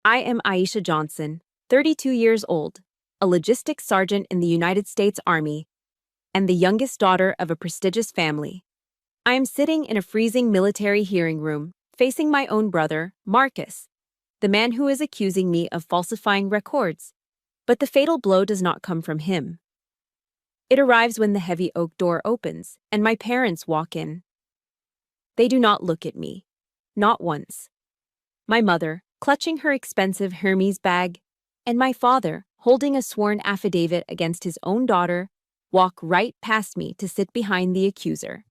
I am Aisha Johnson, 32 years old, a logistics sergeant in the United States Army, and the youngest daughter of a prestigious family. I am sitting in a freezing military hearing room, facing my own brother, Marcus, the man who is accusing me of falsifying records. But the fatal blow does not come from him. It arrives when the heavy oak door opens and my parents walk in. They do not look at me. Not once. My mother, clutching her expensive Hermes bag, and my father, holding a sworn affidavit against his own daughter, walk right past me to sit behind the accuser.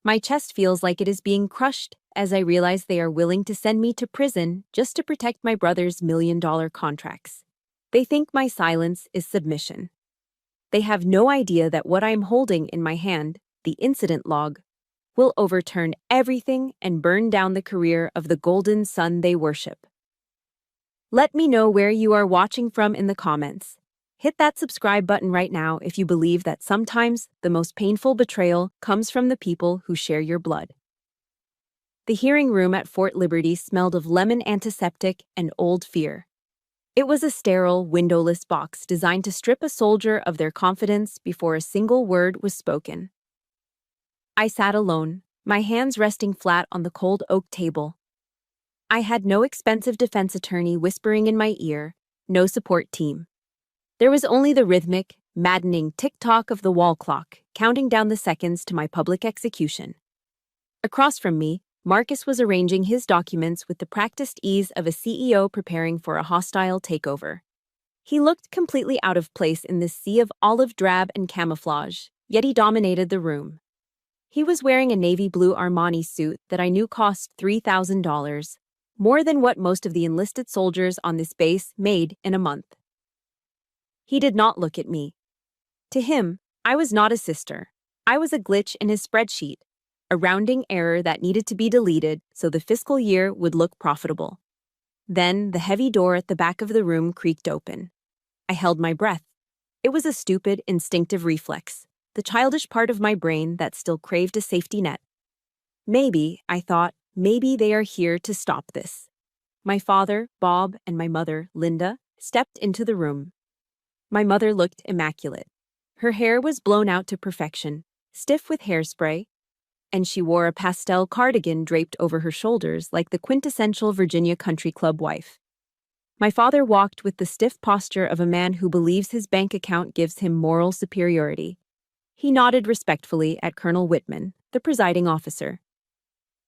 My chest feels like it is being crushed as I realize they are willing to send me to prison just to protect my brother's million-dollar contracts. They think my silence is submission. They have no idea that what I am holding in my hand, the incident log, will overturn everything and burn down the career of the golden son they worship. Let me know where you are watching from in the comments. Hit that subscribe button right now if you believe that sometimes the most painful betrayal comes from the people who share your blood. The hearing room at Fort Liberty smelled of lemon antiseptic and old fear. It was a sterile, windowless box designed to strip a soldier of their confidence before a single word was spoken. I sat alone, my hands resting flat on the cold oak table. I had no expensive defense attorney whispering in my ear, no support team. There was only the rhythmic, maddening tick-tock of the wall clock, counting down the seconds to my public execution. Across from me, Marcus was arranging his documents with the practiced ease of a CEO preparing for a hostile takeover. He looked completely out of place in this sea of olive drab and camouflage, yet he dominated the room. He was wearing a navy blue Armani suit that I knew cost $3,000, more than what most of the enlisted soldiers on this base made in a month. He did not look at me. To him, I was not a sister. I was a glitch in his spreadsheet, a rounding error that needed to be deleted so the fiscal year would look profitable. Then the heavy door at the back of the room creaked open. I held my breath. It was a stupid, instinctive reflex, the childish part of my brain that still craved a safety net. Maybe, I thought, maybe they are here to stop this. My father, Bob, and my mother, Linda, stepped into the room. My mother looked immaculate. Her hair was blown out to perfection, stiff with hairspray, and she wore a pastel cardigan draped over her shoulders like the quintessential Virginia country club wife. My father walked with the stiff posture of a man who believes his bank account gives him moral superiority. He nodded respectfully at Colonel Whitman, the presiding officer.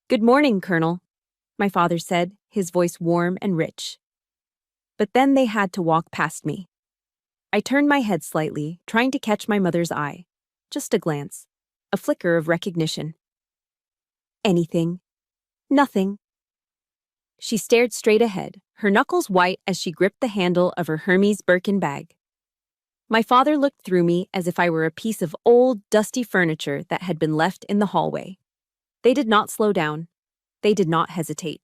"Good morning, Colonel," my father said, his voice warm and rich. But then they had to walk past me. I turned my head slightly, trying to catch my mother's eye. Just a glance. A flicker of recognition. Anything. Nothing. She stared straight ahead, her knuckles white as she gripped the handle of her Hermes Birkin bag. My father looked through me as if I were a piece of old, dusty furniture that had been left in the hallway. They did not slow down. They did not hesitate.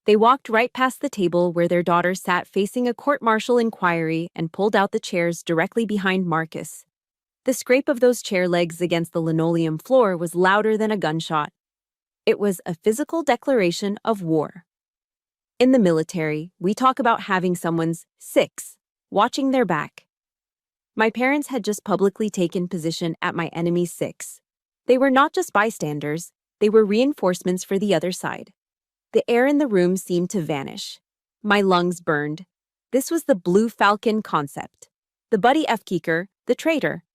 They walked right past the table where their daughter sat facing a court-martial inquiry and pulled out the chairs directly behind Marcus. The scrape of those chair legs against the linoleum floor was louder than a gunshot. It was a physical declaration of war. In the military, we talk about having someone's six, watching their back. My parents had just publicly taken position at my enemy's six. They were not just bystanders, they were reinforcements for the other side. The air in the room seemed to vanish. My lungs burned. This was the Blue Falcon concept. The Buddy F. Keeker, the traitor,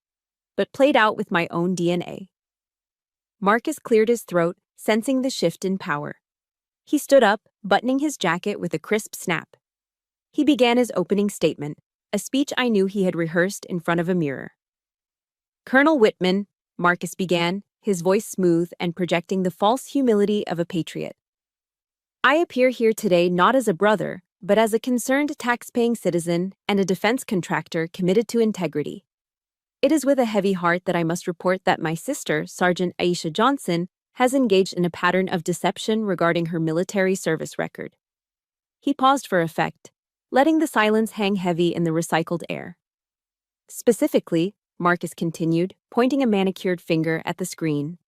but played out with my own DNA. Marcus cleared his throat, sensing the shift in power. He stood up, buttoning his jacket with a crisp snap. He began his opening statement, a speech I knew he had rehearsed in front of a mirror. "Colonel Whitman," Marcus began, his voice smooth and projecting the false humility of a patriot. "I appear here today not as a brother, but as a concerned tax-paying citizen and a defense contractor committed to integrity. It is with a heavy heart that I must report that my sister, Sergeant Aisha Johnson, has engaged in a pattern of deception regarding her military service record." He paused for effect, letting the silence hang heavy in the recycled air. "Specifically," Marcus continued, pointing a manicured finger at the screen,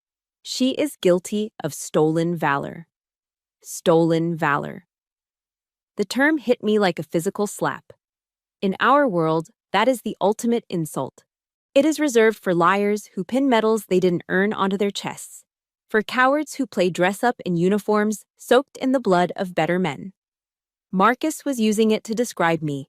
"she is guilty of stolen valor." Stolen valor. The term hit me like a physical slap. In our world, that is the ultimate insult. It is reserved for liars who pin medals they didn't earn onto their chests, for cowards who play dress-up in uniforms soaked in the blood of better men. Marcus was using it to describe me,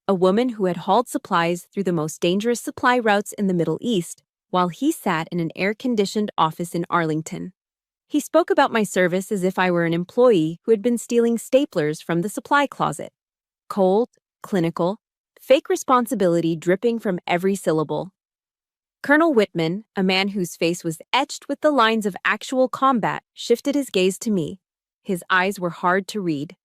a woman who had hauled supplies through the most dangerous supply routes in the Middle East, while he sat in an air-conditioned office in Arlington. He spoke about my service as if I were an employee who had been stealing staplers from the supply closet. Cold, clinical, fake responsibility dripping from every syllable. Colonel Whitman, a man whose face was etched with the lines of actual combat, shifted his gaze to me. His eyes were hard to read.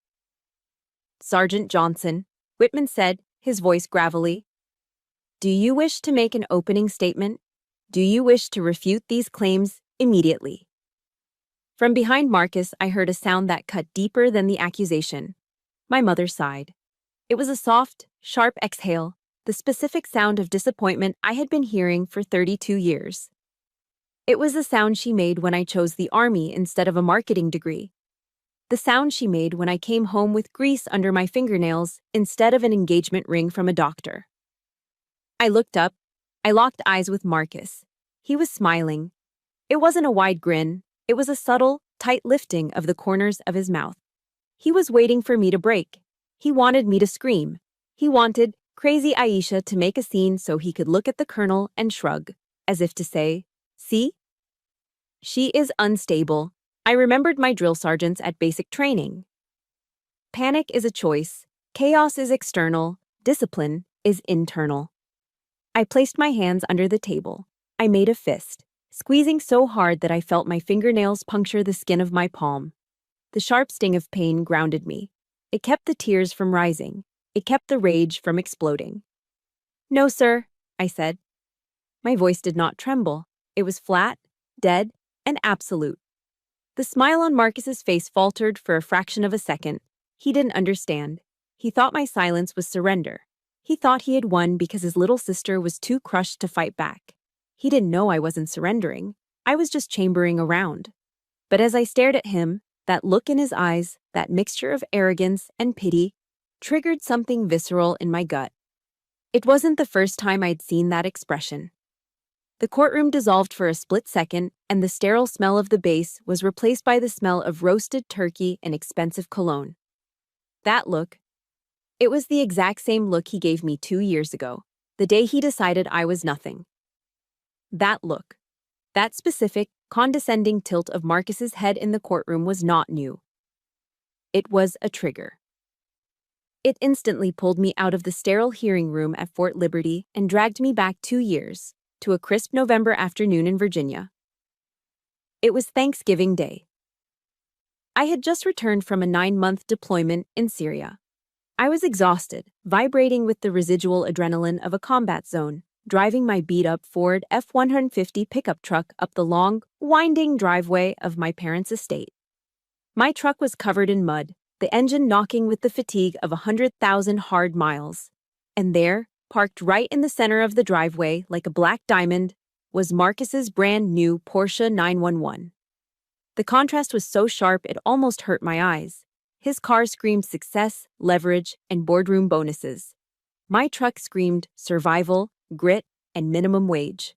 "Sergeant Johnson," Whitman said, his voice gravelly, "do you wish to make an opening statement? Do you wish to refute these claims immediately?" From behind Marcus, I heard a sound that cut deeper than the accusation. My mother sighed. It was a soft, sharp exhale, the specific sound of disappointment I had been hearing for 32 years. It was the sound she made when I chose the Army instead of a marketing degree. The sound she made when I came home with grease under my fingernails instead of an engagement ring from a doctor. I looked up. I locked eyes with Marcus. He was smiling. It wasn't a wide grin. It was a subtle, tight lifting of the corners of his mouth. He was waiting for me to break. He wanted me to scream. He wanted crazy Aisha to make a scene so he could look at the colonel and shrug, as if to say, "See? She is unstable." I remembered my drill sergeants at basic training. Panic is a choice. Chaos is external. Discipline is internal. I placed my hands under the table. I made a fist, squeezing so hard that I felt my fingernails puncture the skin of my palm. The sharp sting of pain grounded me. It kept the tears from rising. It kept the rage from exploding. "No, sir," I said. My voice did not tremble. It was flat, dead, and absolute. The smile on Marcus's face faltered for a fraction of a second. He didn't understand. He thought my silence was surrender. He thought he had won because his little sister was too crushed to fight back. He didn't know I wasn't surrendering. I was just chambering around. But as I stared at him, that look in his eyes, that mixture of arrogance and pity, triggered something visceral in my gut. It wasn't the first time I'd seen that expression. The courtroom dissolved for a split second, and the sterile smell of the base was replaced by the smell of roasted turkey and expensive cologne. That look, it was the exact same look he gave me 2 years ago, the day he decided I was nothing. That look, that specific, condescending tilt of Marcus's head in the courtroom was not new. It was a trigger. It instantly pulled me out of the sterile hearing room at Fort Liberty and dragged me back 2 years, to a crisp November afternoon in Virginia. It was Thanksgiving Day. I had just returned from a 9-month deployment in Syria. I was exhausted, vibrating with the residual adrenaline of a combat zone, driving my beat-up Ford F-150 pickup truck up the long, winding driveway of my parents' estate. My truck was covered in mud, the engine knocking with the fatigue of 100,000 hard miles. And there, parked right in the center of the driveway like a black diamond, was Marcus's brand new Porsche 911. The contrast was so sharp it almost hurt my eyes. His car screamed success, leverage, and boardroom bonuses. My truck screamed survival, grit, and minimum wage.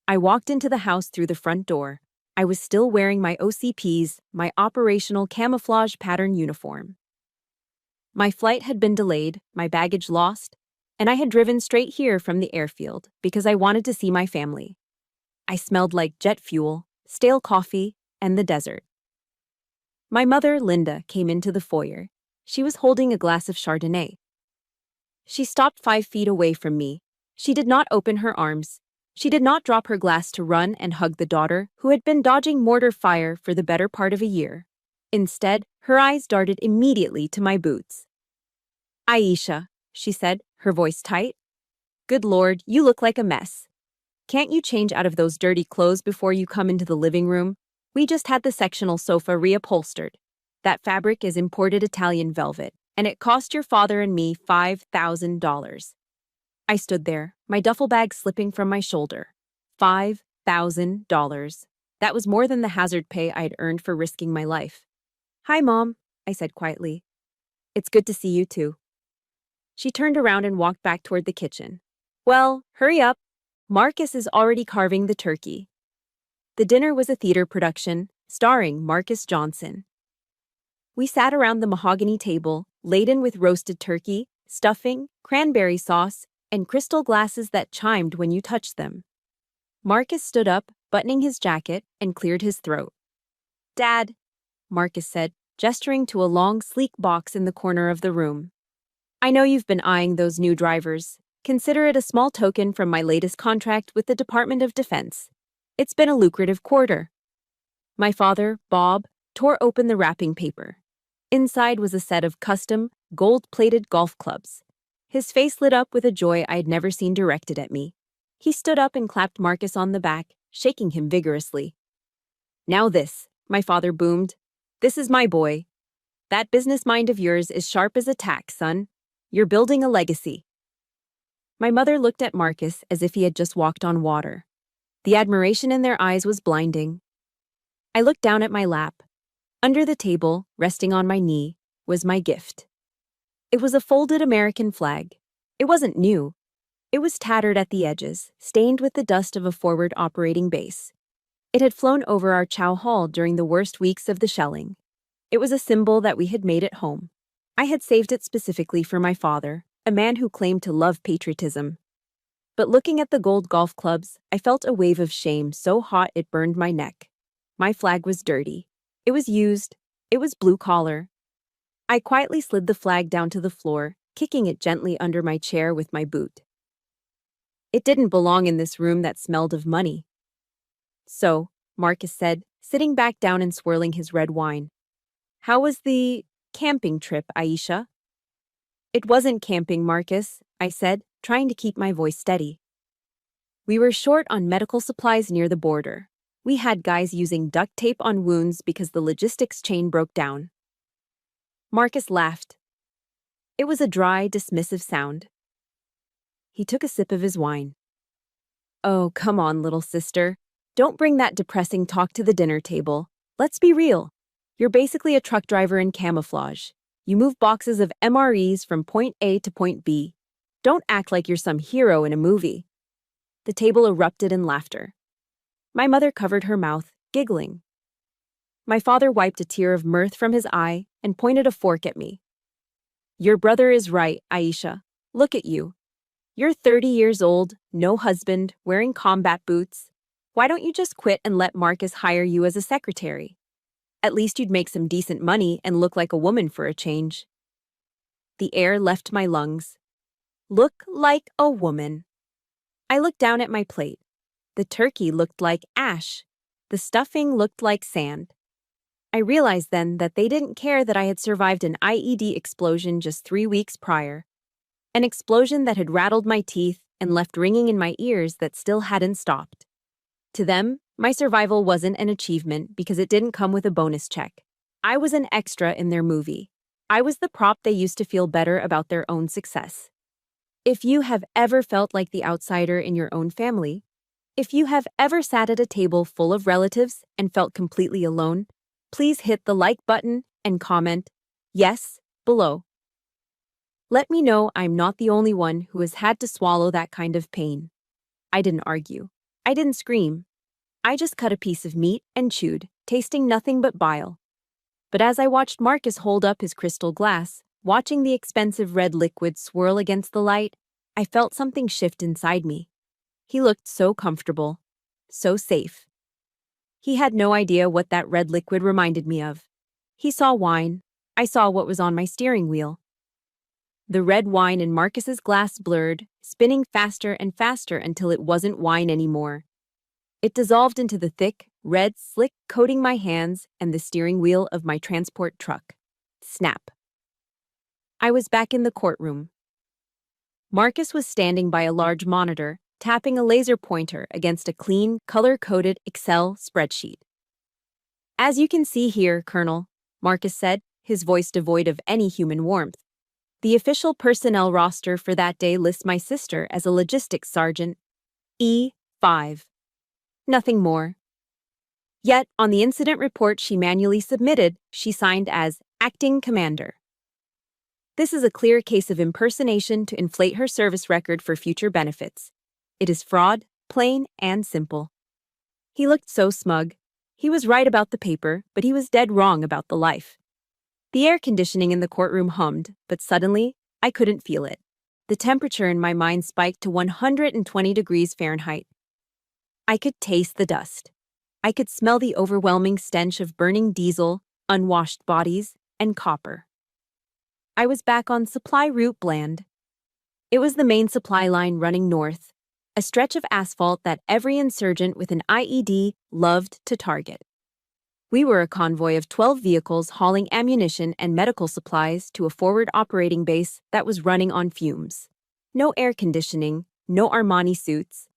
I walked into the house through the front door. I was still wearing my OCP's, my operational camouflage pattern uniform. My flight had been delayed, my baggage lost, and I had driven straight here from the airfield because I wanted to see my family. I smelled like jet fuel, stale coffee, and the desert. My mother, Linda, came into the foyer. She was holding a glass of Chardonnay. She stopped 5 feet away from me. She did not open her arms. She did not drop her glass to run and hug the daughter who had been dodging mortar fire for the better part of a year. Instead, her eyes darted immediately to my boots. "Aisha," she said, her voice tight. "Good Lord, you look like a mess. Can't you change out of those dirty clothes before you come into the living room? We just had the sectional sofa reupholstered. That fabric is imported Italian velvet, and it cost your father and me $5,000. I stood there, my duffel bag slipping from my shoulder. $5,000. That was more than the hazard pay I had earned for risking my life. "Hi, Mom," I said quietly. It's good to see you too. She turned around and walked back toward the kitchen. Well, hurry up. Marcus is already carving the turkey. The dinner was a theater production, starring Marcus Johnson. We sat around the mahogany table, laden with roasted turkey, stuffing, cranberry sauce, and crystal glasses that chimed when you touched them. Marcus stood up, buttoning his jacket, and cleared his throat. Dad, Marcus said, gesturing to a long, sleek box in the corner of the room. I know you've been eyeing those new drivers. Consider it a small token from my latest contract with the Department of Defense. It's been a lucrative quarter. My father, Bob, tore open the wrapping paper. Inside was a set of custom, gold-plated golf clubs. His face lit up with a joy I had never seen directed at me. He stood up and clapped Marcus on the back, shaking him vigorously. Now this, my father boomed. This is my boy. That business mind of yours is sharp as a tack, son. You're building a legacy. My mother looked at Marcus as if he had just walked on water. The admiration in their eyes was blinding. I looked down at my lap. Under the table, resting on my knee, was my gift. It was a folded American flag. It wasn't new. It was tattered at the edges, stained with the dust of a forward operating base. It had flown over our chow hall during the worst weeks of the shelling. It was a symbol that we had made at home. I had saved it specifically for my father, a man who claimed to love patriotism. But looking at the gold golf clubs, I felt a wave of shame so hot it burned my neck. My flag was dirty. It was used. It was blue-collar. I quietly slid the flag down to the floor, kicking it gently under my chair with my boot. It didn't belong in this room that smelled of money. So, Marcus said, sitting back down and swirling his red wine. How was the camping trip, Aisha? It wasn't camping, Marcus, I said, trying to keep my voice steady. We were short on medical supplies near the border. We had guys using duct tape on wounds because the logistics chain broke down. Marcus laughed. It was a dry, dismissive sound. He took a sip of his wine. Oh, come on, little sister. Don't bring that depressing talk to the dinner table. Let's be real. You're basically a truck driver in camouflage. You move boxes of MREs from point A to point B. Don't act like you're some hero in a movie. The table erupted in laughter. My mother covered her mouth, giggling. My father wiped a tear of mirth from his eye and pointed a fork at me. Your brother is right, Aisha. Look at you. You're 30 years old, no husband, wearing combat boots. Why don't you just quit and let Marcus hire you as a secretary? At least you'd make some decent money and look like a woman for a change. The air left my lungs. Look like a woman. I looked down at my plate. The turkey looked like ash. The stuffing looked like sand. I realized then that they didn't care that I had survived an IED explosion just 3 weeks prior. An explosion that had rattled my teeth and left ringing in my ears that still hadn't stopped. To them, my survival wasn't an achievement because it didn't come with a bonus check. I was an extra in their movie. I was the prop they used to feel better about their own success. If you have ever felt like the outsider in your own family, if you have ever sat at a table full of relatives and felt completely alone, please hit the like button and comment, yes, below. Let me know I'm not the only one who has had to swallow that kind of pain. I didn't argue. I didn't scream. I just cut a piece of meat and chewed, tasting nothing but bile. But as I watched Marcus hold up his crystal glass, watching the expensive red liquid swirl against the light, I felt something shift inside me. He looked so comfortable, so safe. He had no idea what that red liquid reminded me of. He saw wine. I saw what was on my steering wheel. The red wine in Marcus's glass blurred, spinning faster and faster until it wasn't wine anymore. It dissolved into the thick, red slick coating my hands and the steering wheel of my transport truck. Snap. I was back in the courtroom. Marcus was standing by a large monitor, tapping a laser pointer against a clean, color-coded Excel spreadsheet. As you can see here, Colonel, Marcus said, his voice devoid of any human warmth. The official personnel roster for that day lists my sister as a logistics sergeant, E5. Nothing more. Yet, on the incident report she manually submitted, she signed as acting commander. This is a clear case of impersonation to inflate her service record for future benefits. It is fraud, plain and simple. He looked so smug. He was right about the paper, but he was dead wrong about the life. The air conditioning in the courtroom hummed, but suddenly, I couldn't feel it. The temperature in my mind spiked to 120 degrees Fahrenheit. I could taste the dust. I could smell the overwhelming stench of burning diesel, unwashed bodies, and copper. I was back on Supply Route Bland. It was the main supply line running north, a stretch of asphalt that every insurgent with an IED loved to target. We were a convoy of 12 vehicles hauling ammunition and medical supplies to a forward operating base that was running on fumes. No air conditioning, no Armani suits,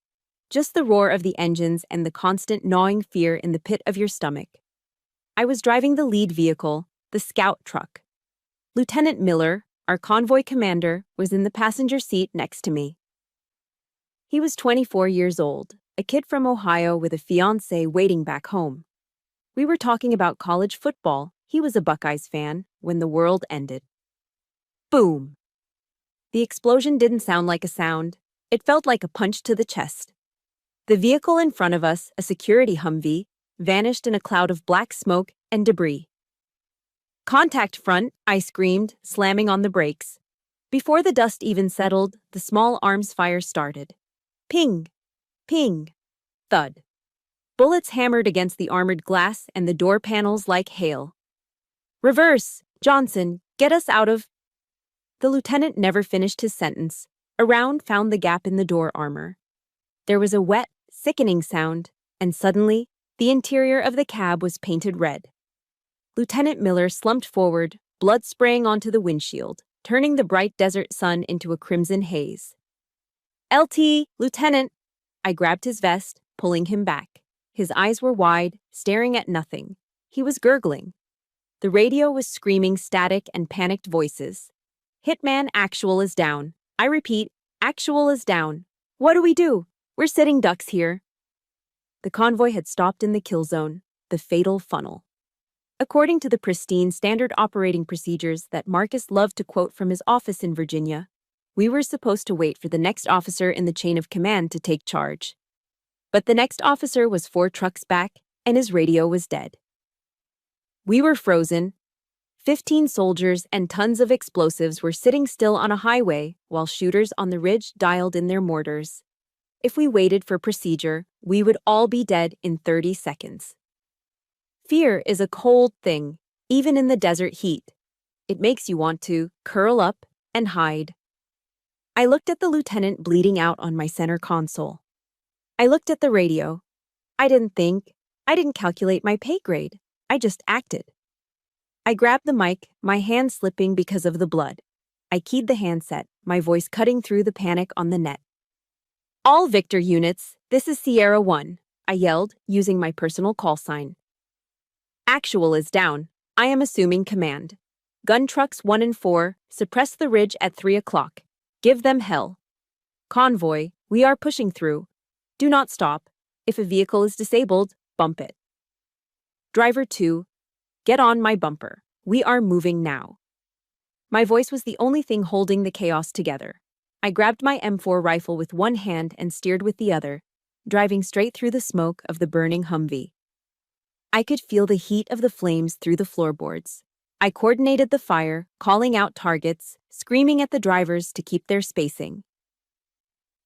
just the roar of the engines and the constant gnawing fear in the pit of your stomach. I was driving the lead vehicle, the scout truck. Lieutenant Miller, our convoy commander, was in the passenger seat next to me. He was 24 years old, a kid from Ohio with a fiancée waiting back home. We were talking about college football. He was a Buckeyes fan when the world ended. Boom! The explosion didn't sound like a sound. It felt like a punch to the chest. The vehicle in front of us, a security Humvee, vanished in a cloud of black smoke and debris. Contact front, I screamed, slamming on the brakes. Before the dust even settled, the small arms fire started. Ping! Ping! Thud. Bullets hammered against the armored glass and the door panels like hail. Reverse! Johnson, get us out of... The lieutenant never finished his sentence. A round found the gap in the door armor. There was a wet, sickening sound, and suddenly, the interior of the cab was painted red. Lieutenant Miller slumped forward, blood spraying onto the windshield, turning the bright desert sun into a crimson haze. LT, Lieutenant! I grabbed his vest, pulling him back. His eyes were wide, staring at nothing. He was gurgling. The radio was screaming static and panicked voices. Hitman Actual is down. I repeat, Actual is down. What do we do? We're sitting ducks here. The convoy had stopped in the kill zone, the fatal funnel. According to the pristine standard operating procedures that Marcus loved to quote from his office in Virginia, we were supposed to wait for the next officer in the chain of command to take charge. But the next officer was 4 trucks back, and his radio was dead. We were frozen. 15 soldiers and tons of explosives were sitting still on a highway while shooters on the ridge dialed in their mortars. If we waited for procedure, we would all be dead in 30 seconds. Fear is a cold thing, even in the desert heat. It makes you want to curl up and hide. I looked at the lieutenant bleeding out on my center console. I looked at the radio. I didn't think. I didn't calculate my pay grade. I just acted. I grabbed the mic, my hand slipping because of the blood. I keyed the handset, my voice cutting through the panic on the net. All Victor units, this is Sierra 1, I yelled, using my personal call sign. Actual is down. I am assuming command. Gun trucks 1 and 4, suppress the ridge at 3 o'clock. Give them hell. Convoy, we are pushing through. Do not stop. If a vehicle is disabled, bump it. Driver 2, get on my bumper. We are moving now. My voice was the only thing holding the chaos together. I grabbed my M4 rifle with one hand and steered with the other, driving straight through the smoke of the burning Humvee. I could feel the heat of the flames through the floorboards. I coordinated the fire, calling out targets, screaming at the drivers to keep their spacing.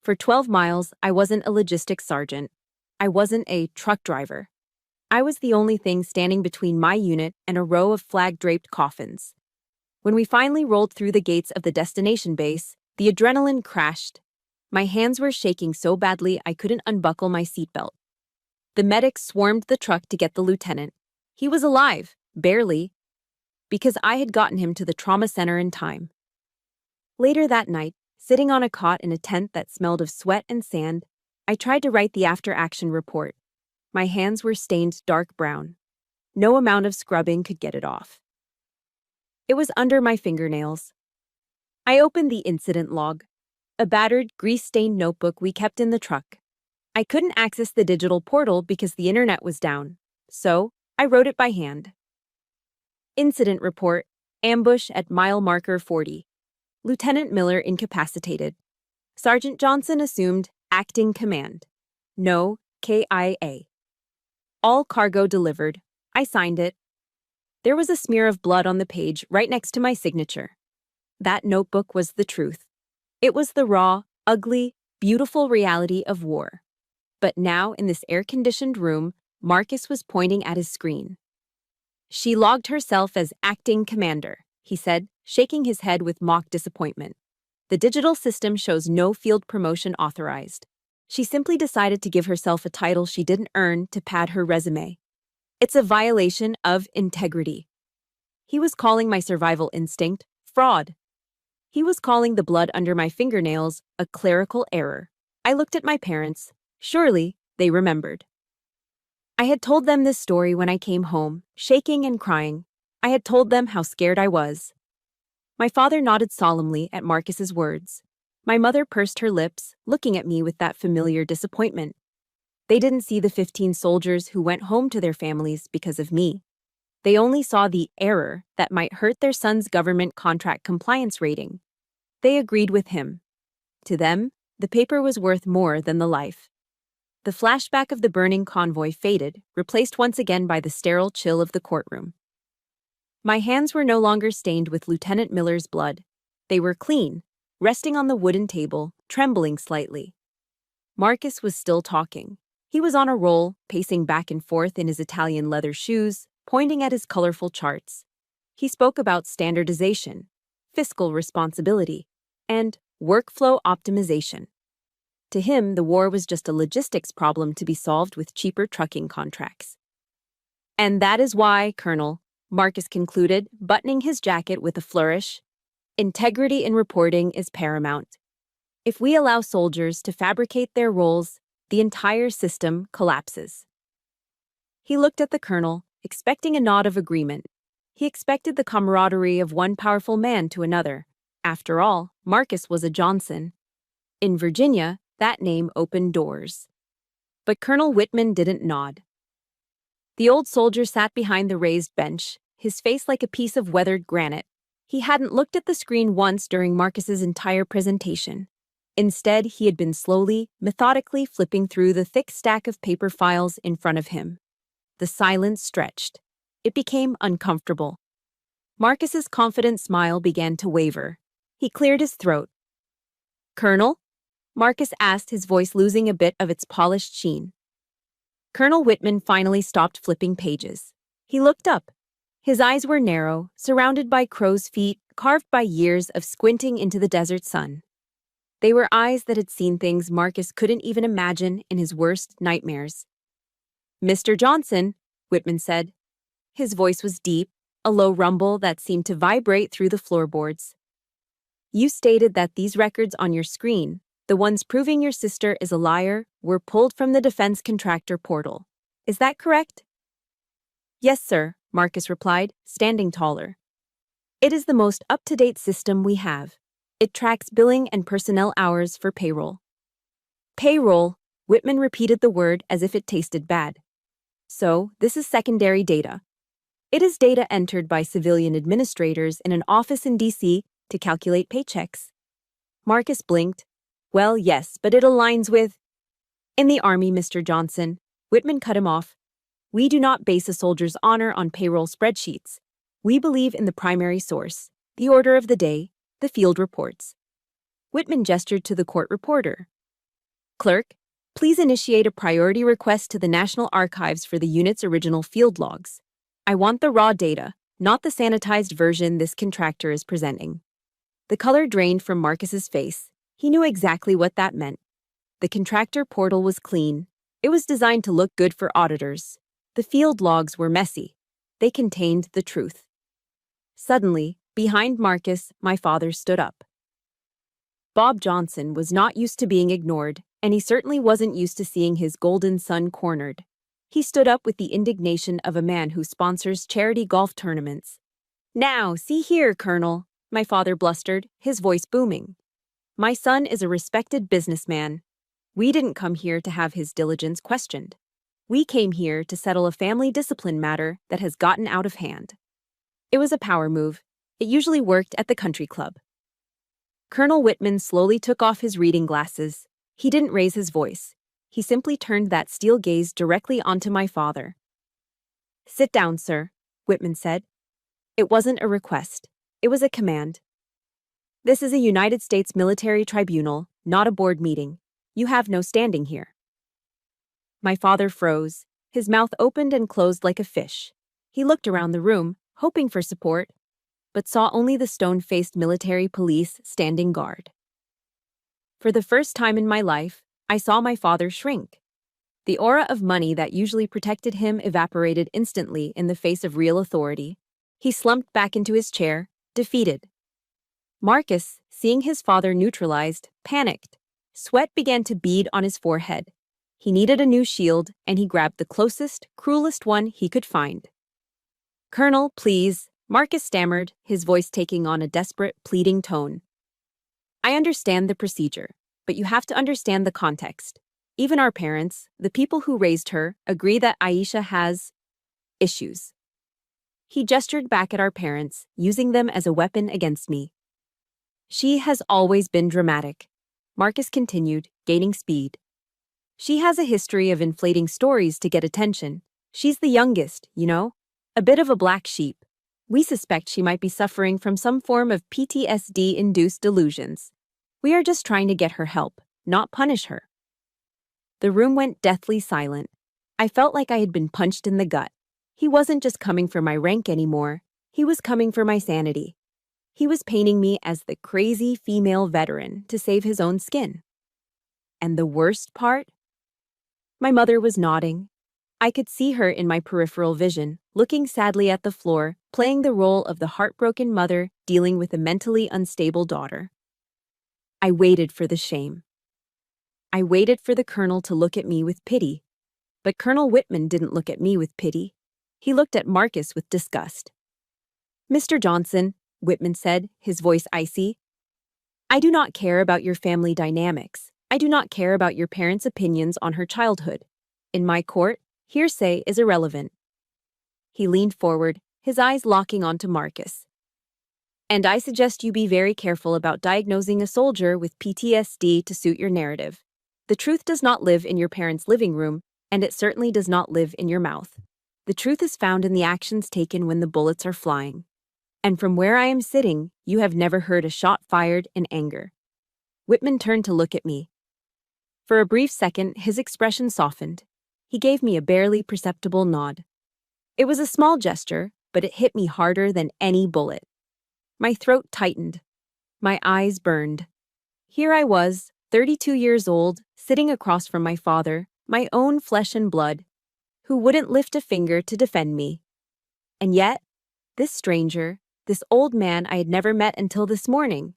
For 12 miles, I wasn't a logistics sergeant. I wasn't a truck driver. I was the only thing standing between my unit and a row of flag-draped coffins. When we finally rolled through the gates of the destination base, the adrenaline crashed. My hands were shaking so badly I couldn't unbuckle my seatbelt. The medics swarmed the truck to get the lieutenant. He was alive, barely, because I had gotten him to the trauma center in time. Later that night, sitting on a cot in a tent that smelled of sweat and sand, I tried to write the after-action report. My hands were stained dark brown. No amount of scrubbing could get it off. It was under my fingernails. I opened the incident log, a battered, grease-stained notebook we kept in the truck. I couldn't access the digital portal because the internet was down, so I wrote it by hand. Incident report, Ambush at mile marker 40. Lieutenant Miller incapacitated. Sergeant Johnson assumed acting command. No, KIA. All cargo delivered. I signed it. There was a smear of blood on the page right next to my signature. That notebook was the truth. It was the raw, ugly, beautiful reality of war. But now, in this air-conditioned room, Marcus was pointing at his screen. She logged herself as acting commander, he said, shaking his head with mock disappointment. The digital system shows no field promotion authorized. She simply decided to give herself a title she didn't earn to pad her resume. It's a violation of integrity. He was calling my survival instinct fraud. He was calling the blood under my fingernails a clerical error. I looked at my parents. Surely, they remembered. I had told them this story when I came home, shaking and crying. I had told them how scared I was. My father nodded solemnly at Marcus's words. My mother pursed her lips, looking at me with that familiar disappointment. They didn't see the 15 soldiers who went home to their families because of me. They only saw the error that might hurt their son's government contract compliance rating. They agreed with him. To them, the paper was worth more than the life. The flashback of the burning convoy faded, replaced once again by the sterile chill of the courtroom. My hands were no longer stained with Lieutenant Miller's blood. They were clean, resting on the wooden table, trembling slightly. Marcus was still talking. He was on a roll, pacing back and forth in his Italian leather shoes, pointing at his colorful charts. He spoke about standardization, fiscal responsibility, and workflow optimization. To him, the war was just a logistics problem to be solved with cheaper trucking contracts. And that is why, Colonel, Marcus concluded, buttoning his jacket with a flourish, integrity in reporting is paramount. If we allow soldiers to fabricate their roles, the entire system collapses. He looked at the colonel, expecting a nod of agreement. He expected the camaraderie of one powerful man to another. After all, Marcus was a Johnson. In Virginia, that name opened doors. But Colonel Whitman didn't nod. The old soldier sat behind the raised bench, his face like a piece of weathered granite. He hadn't looked at the screen once during Marcus's entire presentation. Instead, he had been slowly, methodically flipping through the thick stack of paper files in front of him. The silence stretched. It became uncomfortable. Marcus's confident smile began to waver. He cleared his throat. "Colonel?" Marcus asked, his voice losing a bit of its polished sheen. Colonel Whitman finally stopped flipping pages. He looked up. His eyes were narrow, surrounded by crow's feet, carved by years of squinting into the desert sun. They were eyes that had seen things Marcus couldn't even imagine in his worst nightmares. "Mr. Johnson," Whitman said. His voice was deep, a low rumble that seemed to vibrate through the floorboards. "You stated that these records on your screen, the ones proving your sister is a liar, were pulled from the defense contractor portal. Is that correct?" "Yes, sir," Marcus replied, standing taller. "It is the most up-to-date system we have. It tracks billing and personnel hours for payroll." "Payroll," Whitman repeated the word as if it tasted bad. "So, this is secondary data. It is data entered by civilian administrators in an office in D.C. to calculate paychecks." Marcus blinked. "Well, yes, but it aligns with—" "In the Army, Mr. Johnson," Whitman cut him off. "We do not base a soldier's honor on payroll spreadsheets. We believe in the primary source, the order of the day, the field reports." Whitman gestured to the court reporter. "Clerk, please initiate a priority request to the National Archives for the unit's original field logs. I want the raw data, not the sanitized version this contractor is presenting." The color drained from Marcus's face. He knew exactly what that meant. The contractor portal was clean. It was designed to look good for auditors. The field logs were messy. They contained the truth. Suddenly, behind Marcus, my father stood up. Bob Johnson was not used to being ignored, and he certainly wasn't used to seeing his golden son cornered. He stood up with the indignation of a man who sponsors charity golf tournaments. "Now, see here, Colonel," my father blustered, his voice booming. "My son is a respected businessman. We didn't come here to have his diligence questioned. We came here to settle a family discipline matter that has gotten out of hand." It was a power move. It usually worked at the country club. Colonel Whitman slowly took off his reading glasses. He didn't raise his voice. He simply turned that steel gaze directly onto my father. "Sit down, sir," Whitman said. It wasn't a request. It was a command. "This is a United States military tribunal, not a board meeting. You have no standing here." My father froze. His mouth opened and closed like a fish. He looked around the room, hoping for support, but saw only the stone-faced military police standing guard. For the first time in my life, I saw my father shrink. The aura of money that usually protected him evaporated instantly in the face of real authority. He slumped back into his chair, defeated. Marcus, seeing his father neutralized, panicked. Sweat began to bead on his forehead. He needed a new shield, and he grabbed the closest, cruelest one he could find. "Colonel, please," Marcus stammered, his voice taking on a desperate, pleading tone. "I understand the procedure, but you have to understand the context. Even our parents, the people who raised her, agree that Aisha has issues." He gestured back at our parents, using them as a weapon against me. "She has always been dramatic," Marcus continued, gaining speed. "She has a history of inflating stories to get attention. She's the youngest, you know? A bit of a black sheep. We suspect she might be suffering from some form of PTSD-induced delusions. We are just trying to get her help, not punish her." The room went deathly silent. I felt like I had been punched in the gut. He wasn't just coming for my rank anymore. He was coming for my sanity. He was painting me as the crazy female veteran to save his own skin. And the worst part? My mother was nodding. I could see her in my peripheral vision, looking sadly at the floor, playing the role of the heartbroken mother dealing with a mentally unstable daughter. I waited for the shame. I waited for the colonel to look at me with pity. But Colonel Whitman didn't look at me with pity. He looked at Marcus with disgust. "Mr. Johnson," Whitman said, his voice icy, "I do not care about your family dynamics. I do not care about your parents' opinions on her childhood. In my court, hearsay is irrelevant." He leaned forward, his eyes locking onto Marcus. "And I suggest you be very careful about diagnosing a soldier with PTSD to suit your narrative. The truth does not live in your parents' living room, and it certainly does not live in your mouth. The truth is found in the actions taken when the bullets are flying. And from where I am sitting, you have never heard a shot fired in anger." Whitman turned to look at me. For a brief second, his expression softened. He gave me a barely perceptible nod. It was a small gesture, but it hit me harder than any bullet. My throat tightened. My eyes burned. Here I was, 32 years old, sitting across from my father, my own flesh and blood, who wouldn't lift a finger to defend me. And yet, this stranger, this old man I had never met until this morning,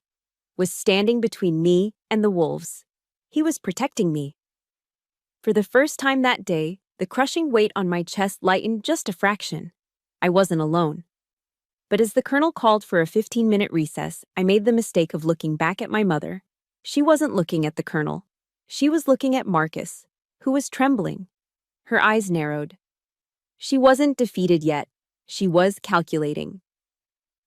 was standing between me and the wolves. He was protecting me. For the first time that day, the crushing weight on my chest lightened just a fraction. I wasn't alone. But as the colonel called for a 15-minute recess, I made the mistake of looking back at my mother. She wasn't looking at the colonel. She was looking at Marcus, who was trembling. Her eyes narrowed. She wasn't defeated yet. She was calculating.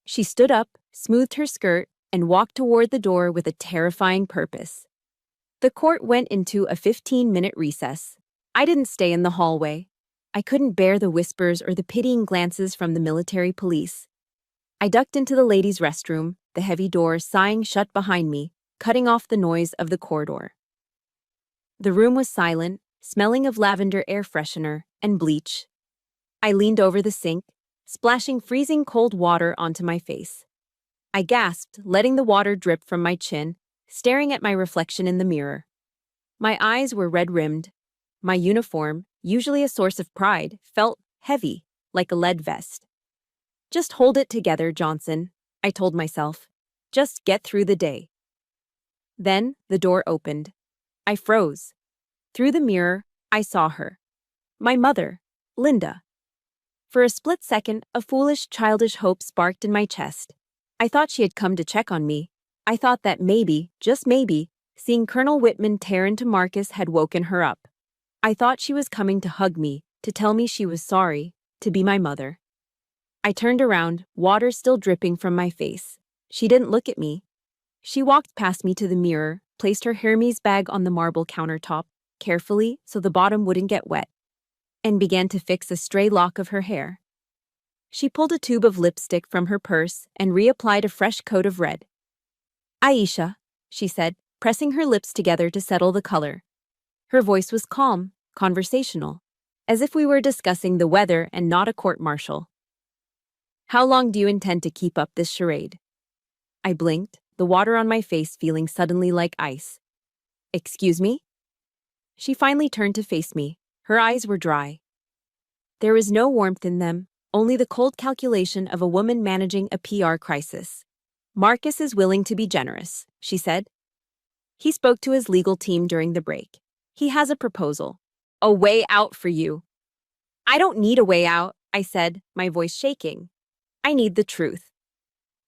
She stood up, smoothed her skirt, and walked toward the door with a terrifying purpose. The court went into a 15-minute recess. I didn't stay in the hallway. I couldn't bear the whispers or the pitying glances from the military police. I ducked into the ladies' restroom, the heavy door sighing shut behind me, cutting off the noise of the corridor. The room was silent, smelling of lavender air freshener and bleach. I leaned over the sink, splashing freezing cold water onto my face. I gasped, letting the water drip from my chin, staring at my reflection in the mirror. My eyes were red-rimmed. My uniform, usually a source of pride, felt heavy, like a lead vest. "Just hold it together, Johnson," I told myself. "Just get through the day." Then the door opened. I froze. Through the mirror, I saw her. My mother, Linda. For a split second, a foolish, childish hope sparked in my chest. I thought she had come to check on me. I thought that maybe, just maybe, seeing Colonel Whitman tear into Marcus had woken her up. I thought she was coming to hug me, to tell me she was sorry, to be my mother. I turned around, water still dripping from my face. She didn't look at me. She walked past me to the mirror, placed her Hermes bag on the marble countertop, carefully so the bottom wouldn't get wet, and began to fix a stray lock of her hair. She pulled a tube of lipstick from her purse and reapplied a fresh coat of red. "Aisha," she said, pressing her lips together to settle the color. Her voice was calm, conversational, as if we were discussing the weather and not a court-martial. "How long do you intend to keep up this charade?" I blinked, the water on my face feeling suddenly like ice. "Excuse me?" She finally turned to face me. Her eyes were dry. There was no warmth in them, only the cold calculation of a woman managing a PR crisis. "Marcus is willing to be generous," she said. "He spoke to his legal team during the break. He has a proposal. A way out for you." "I don't need a way out," I said, my voice shaking. "I need the truth."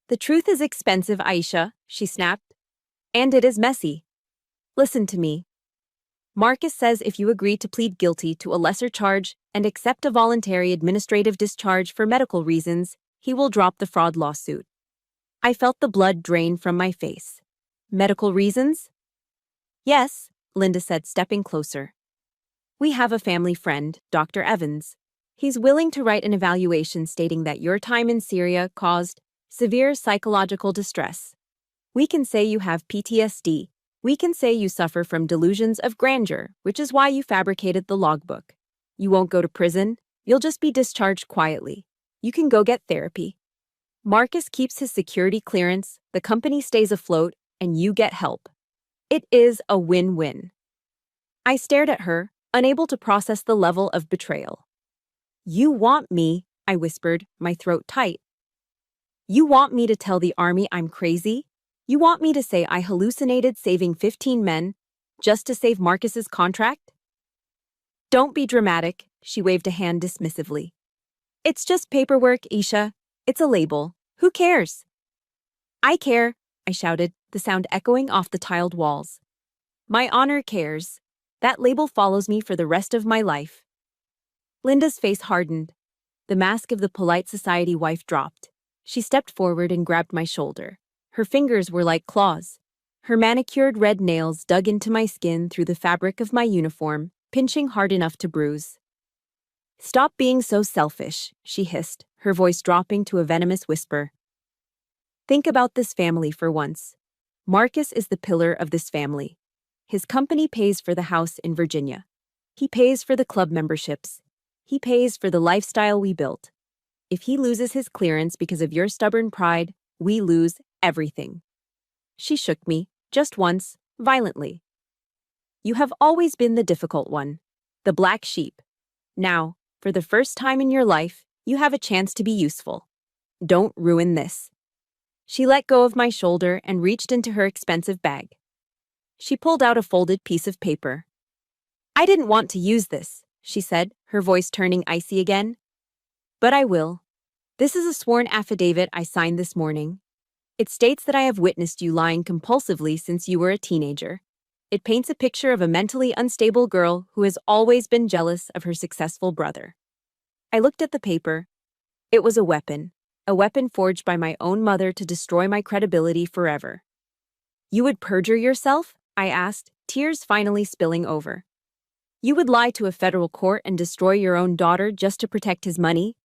"The truth is expensive, Aisha," she snapped. "And it is messy. Listen to me. Marcus says if you agree to plead guilty to a lesser charge and accept a voluntary administrative discharge for medical reasons, he will drop the fraud lawsuit." I felt the blood drain from my face. "Medical reasons?" "Yes," Linda said, stepping closer. "We have a family friend, Dr. Evans. He's willing to write an evaluation stating that your time in Syria caused severe psychological distress. We can say you have PTSD. We can say you suffer from delusions of grandeur, which is why you fabricated the logbook. You won't go to prison. You'll just be discharged quietly. You can go get therapy. Marcus keeps his security clearance, the company stays afloat, and you get help. It is a win-win." I stared at her, unable to process the level of betrayal. "You want me," I whispered, my throat tight. "You want me to tell the army I'm crazy? You want me to say I hallucinated saving 15 men just to save Marcus's contract?" "Don't be dramatic," she waved a hand dismissively. "It's just paperwork, Isha. It's a label. Who cares?" "I care," I shouted, the sound echoing off the tiled walls. "My honor cares. That label follows me for the rest of my life." Linda's face hardened. The mask of the polite society wife dropped. She stepped forward and grabbed my shoulder. Her fingers were like claws. Her manicured red nails dug into my skin through the fabric of my uniform, pinching hard enough to bruise. "Stop being so selfish," she hissed, her voice dropping to a venomous whisper. "Think about this family for once. Marcus is the pillar of this family. His company pays for the house in Virginia. He pays for the club memberships. He pays for the lifestyle we built. If he loses his clearance because of your stubborn pride, we lose everything." She shook me, just once, violently. "You have always been the difficult one, the black sheep. Now, for the first time in your life, you have a chance to be useful. Don't ruin this." She let go of my shoulder and reached into her expensive bag. She pulled out a folded piece of paper. "I didn't want to use this," she said, her voice turning icy again. "But I will. This is a sworn affidavit I signed this morning. It states that I have witnessed you lying compulsively since you were a teenager. It paints a picture of a mentally unstable girl who has always been jealous of her successful brother." I looked at the paper. It was a weapon forged by my own mother to destroy my credibility forever. "You would perjure yourself?" I asked, tears finally spilling over. "You would lie to a federal court and destroy your own daughter just to protect his money?"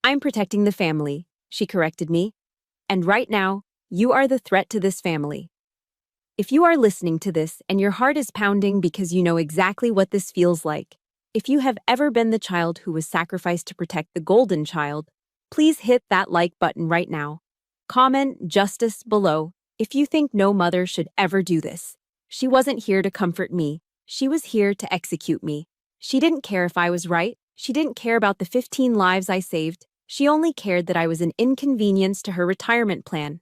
"I'm protecting the family," she corrected me. "And right now, you are the threat to this family. If you are listening to this and your heart is pounding because you know exactly what this feels like, if you have ever been the child who was sacrificed to protect the golden child, please hit that like button right now. Comment justice below if you think no mother should ever do this. She wasn't here to comfort me. She was here to execute me. She didn't care if I was right. She didn't care about the 15 lives I saved. She only cared that I was an inconvenience to her retirement plan."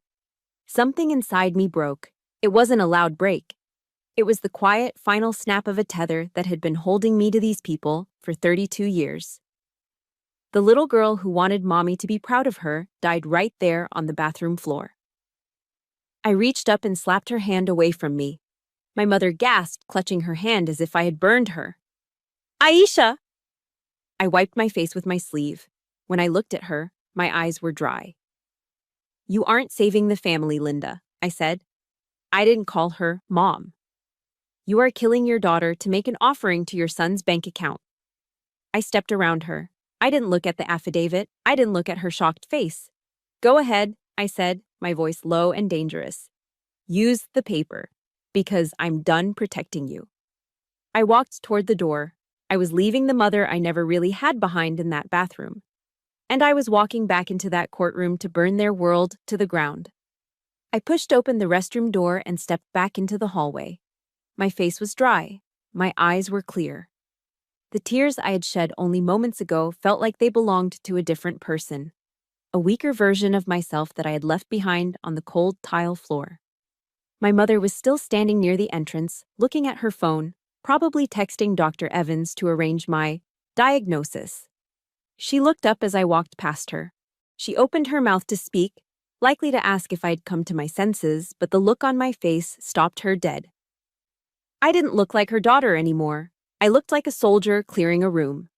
Something inside me broke. It wasn't a loud break. It was the quiet, final snap of a tether that had been holding me to these people for 32 years. The little girl who wanted mommy to be proud of her died right there on the bathroom floor. I reached up and slapped her hand away from me. My mother gasped, clutching her hand as if I had burned her. "Aisha!" I wiped my face with my sleeve. When I looked at her, My eyes were dry. You aren't saving the family, Linda, I said. I didn't call her Mom. You are killing your daughter to make an offering to your son's bank account. I stepped around her. I didn't look at the affidavit. I didn't look at her shocked face. Go ahead, I said, my voice low and dangerous. Use the paper, because I'm done protecting you. I walked toward the door. I was leaving the mother I never really had behind in that bathroom. And I was walking back into that courtroom to burn their world to the ground. I pushed open the restroom door and stepped back into the hallway. My face was dry. My eyes were clear. The tears I had shed only moments ago felt like they belonged to a different person, a weaker version of myself that I had left behind on the cold tile floor. My mother was still standing near the entrance, looking at her phone, probably texting Dr. Evans to arrange my diagnosis. She looked up as I walked past her. She opened her mouth to speak, likely to ask if I'd come to my senses, but the look on my face stopped her dead. I didn't look like her daughter anymore. I looked like a soldier clearing a room.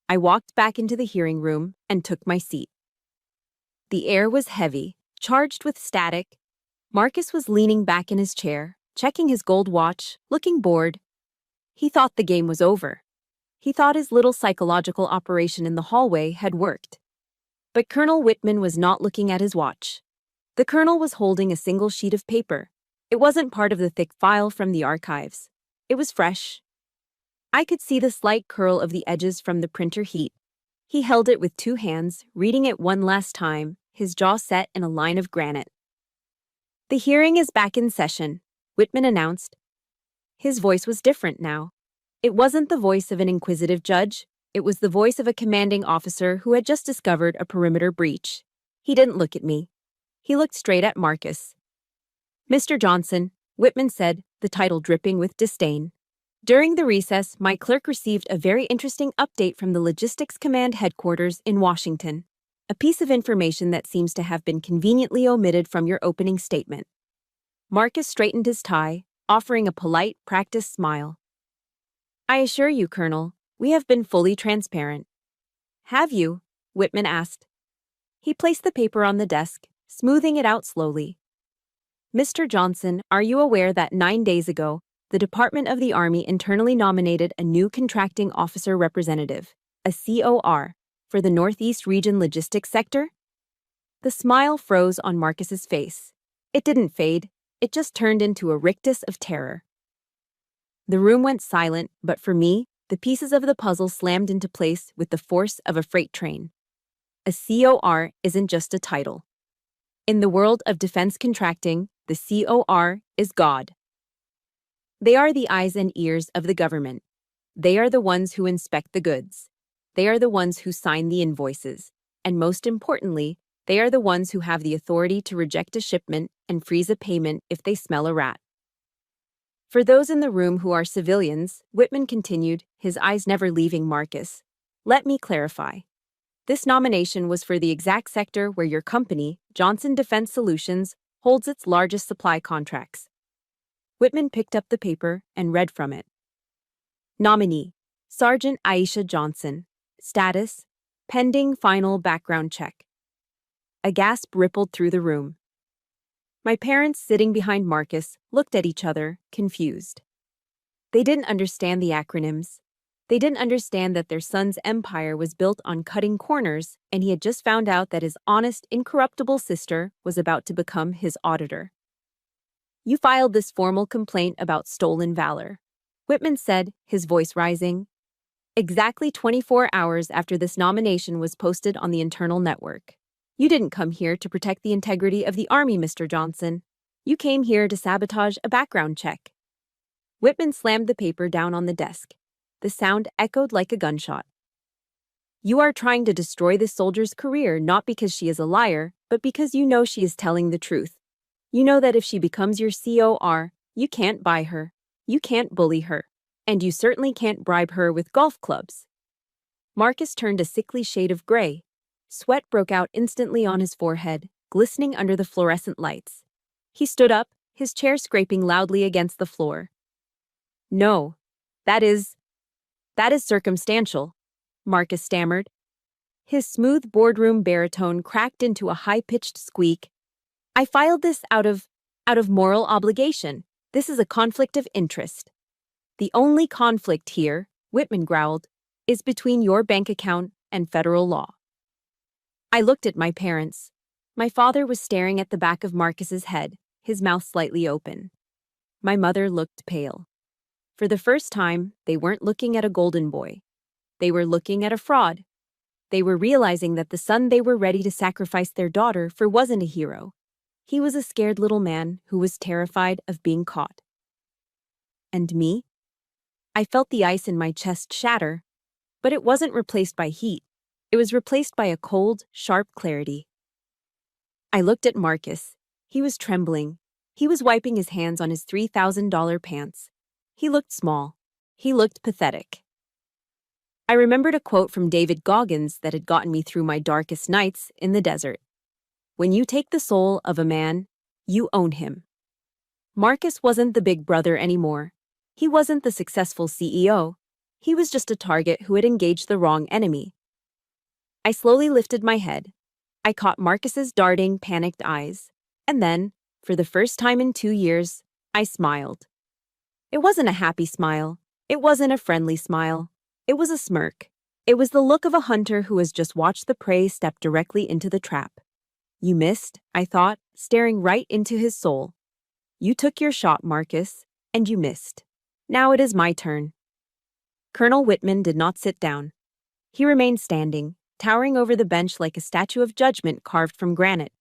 I walked back into the hearing room and took my seat. The air was heavy, charged with static. Marcus was leaning back in his chair, checking his gold watch, looking bored. He thought the game was over. He thought his little psychological operation in the hallway had worked. But Colonel Whitman was not looking at his watch. The colonel was holding a single sheet of paper. It wasn't part of the thick file from the archives. It was fresh. I could see the slight curl of the edges from the printer heat. He held it with two hands, reading it one last time, his jaw set in a line of granite. The hearing is back in session, Whitman announced. His voice was different now. It wasn't the voice of an inquisitive judge. It was the voice of a commanding officer who had just discovered a perimeter breach. He didn't look at me. He looked straight at Marcus. Mr. Johnson, Whitman said, the title dripping with disdain. During the recess, my clerk received a very interesting update from the Logistics Command headquarters in Washington, a piece of information that seems to have been conveniently omitted from your opening statement. Marcus straightened his tie, offering a polite, practiced smile. I assure you, Colonel, we have been fully transparent. Have you? Whitman asked. He placed the paper on the desk, smoothing it out slowly. Mr. Johnson, are you aware that 9 days ago, the Department of the Army internally nominated a new contracting officer representative, a COR, for the Northeast Region Logistics Sector? The smile froze on Marcus's face. It didn't fade, it just turned into a rictus of terror. The room went silent, but for me, the pieces of the puzzle slammed into place with the force of a freight train. A COR isn't just a title. In the world of defense contracting, the COR is God. They are the eyes and ears of the government. They are the ones who inspect the goods. They are the ones who sign the invoices. And most importantly, they are the ones who have the authority to reject a shipment and freeze a payment if they smell a rat. For those in the room who are civilians, Whitman continued, his eyes never leaving Marcus. Let me clarify. This nomination was for the exact sector where your company, Johnson Defense Solutions, holds its largest supply contracts. Whitman picked up the paper and read from it. Nominee, Sergeant Aisha Johnson. Status, pending final background check. A gasp rippled through the room. My parents, sitting behind Marcus, looked at each other, confused. They didn't understand the acronyms. They didn't understand that their son's empire was built on cutting corners, and he had just found out that his honest, incorruptible sister was about to become his auditor. You filed this formal complaint about stolen valor, Whitman said, his voice rising. Exactly 24 hours after this nomination was posted on the internal network. You didn't come here to protect the integrity of the Army, Mr. Johnson. You came here to sabotage a background check. Whitman slammed the paper down on the desk. The sound echoed like a gunshot. You are trying to destroy this soldier's career not because she is a liar, but because you know she is telling the truth. You know that if she becomes your COR, you can't buy her, you can't bully her, and you certainly can't bribe her with golf clubs. Marcus turned a sickly shade of gray. Sweat broke out instantly on his forehead, glistening under the fluorescent lights. He stood up, his chair scraping loudly against the floor. No, that is circumstantial, Marcus stammered. His smooth boardroom baritone cracked into a high-pitched squeak. I filed this out of moral obligation. This is a conflict of interest. The only conflict here, Whitman growled, is between your bank account and federal law. I looked at my parents. My father was staring at the back of Marcus's head, his mouth slightly open. My mother looked pale. For the first time, they weren't looking at a golden boy. They were looking at a fraud. They were realizing that the son they were ready to sacrifice their daughter for wasn't a hero. He was a scared little man who was terrified of being caught. And me? I felt the ice in my chest shatter, but it wasn't replaced by heat. It was replaced by a cold, sharp clarity. I looked at Marcus. He was trembling. He was wiping his hands on his $3,000 pants. He looked small. He looked pathetic. I remembered a quote from David Goggins that had gotten me through my darkest nights in the desert. When you take the soul of a man, you own him. Marcus wasn't the big brother anymore. He wasn't the successful CEO. He was just a target who had engaged the wrong enemy. I slowly lifted my head. I caught Marcus's darting, panicked eyes. And then, for the first time in 2 years, I smiled. It wasn't a happy smile. It wasn't a friendly smile. It was a smirk. It was the look of a hunter who has just watched the prey step directly into the trap. You missed, I thought, staring right into his soul. You took your shot, Marcus, and you missed. Now it is my turn. Colonel Whitman did not sit down. He remained standing, towering over the bench like a statue of judgment carved from granite.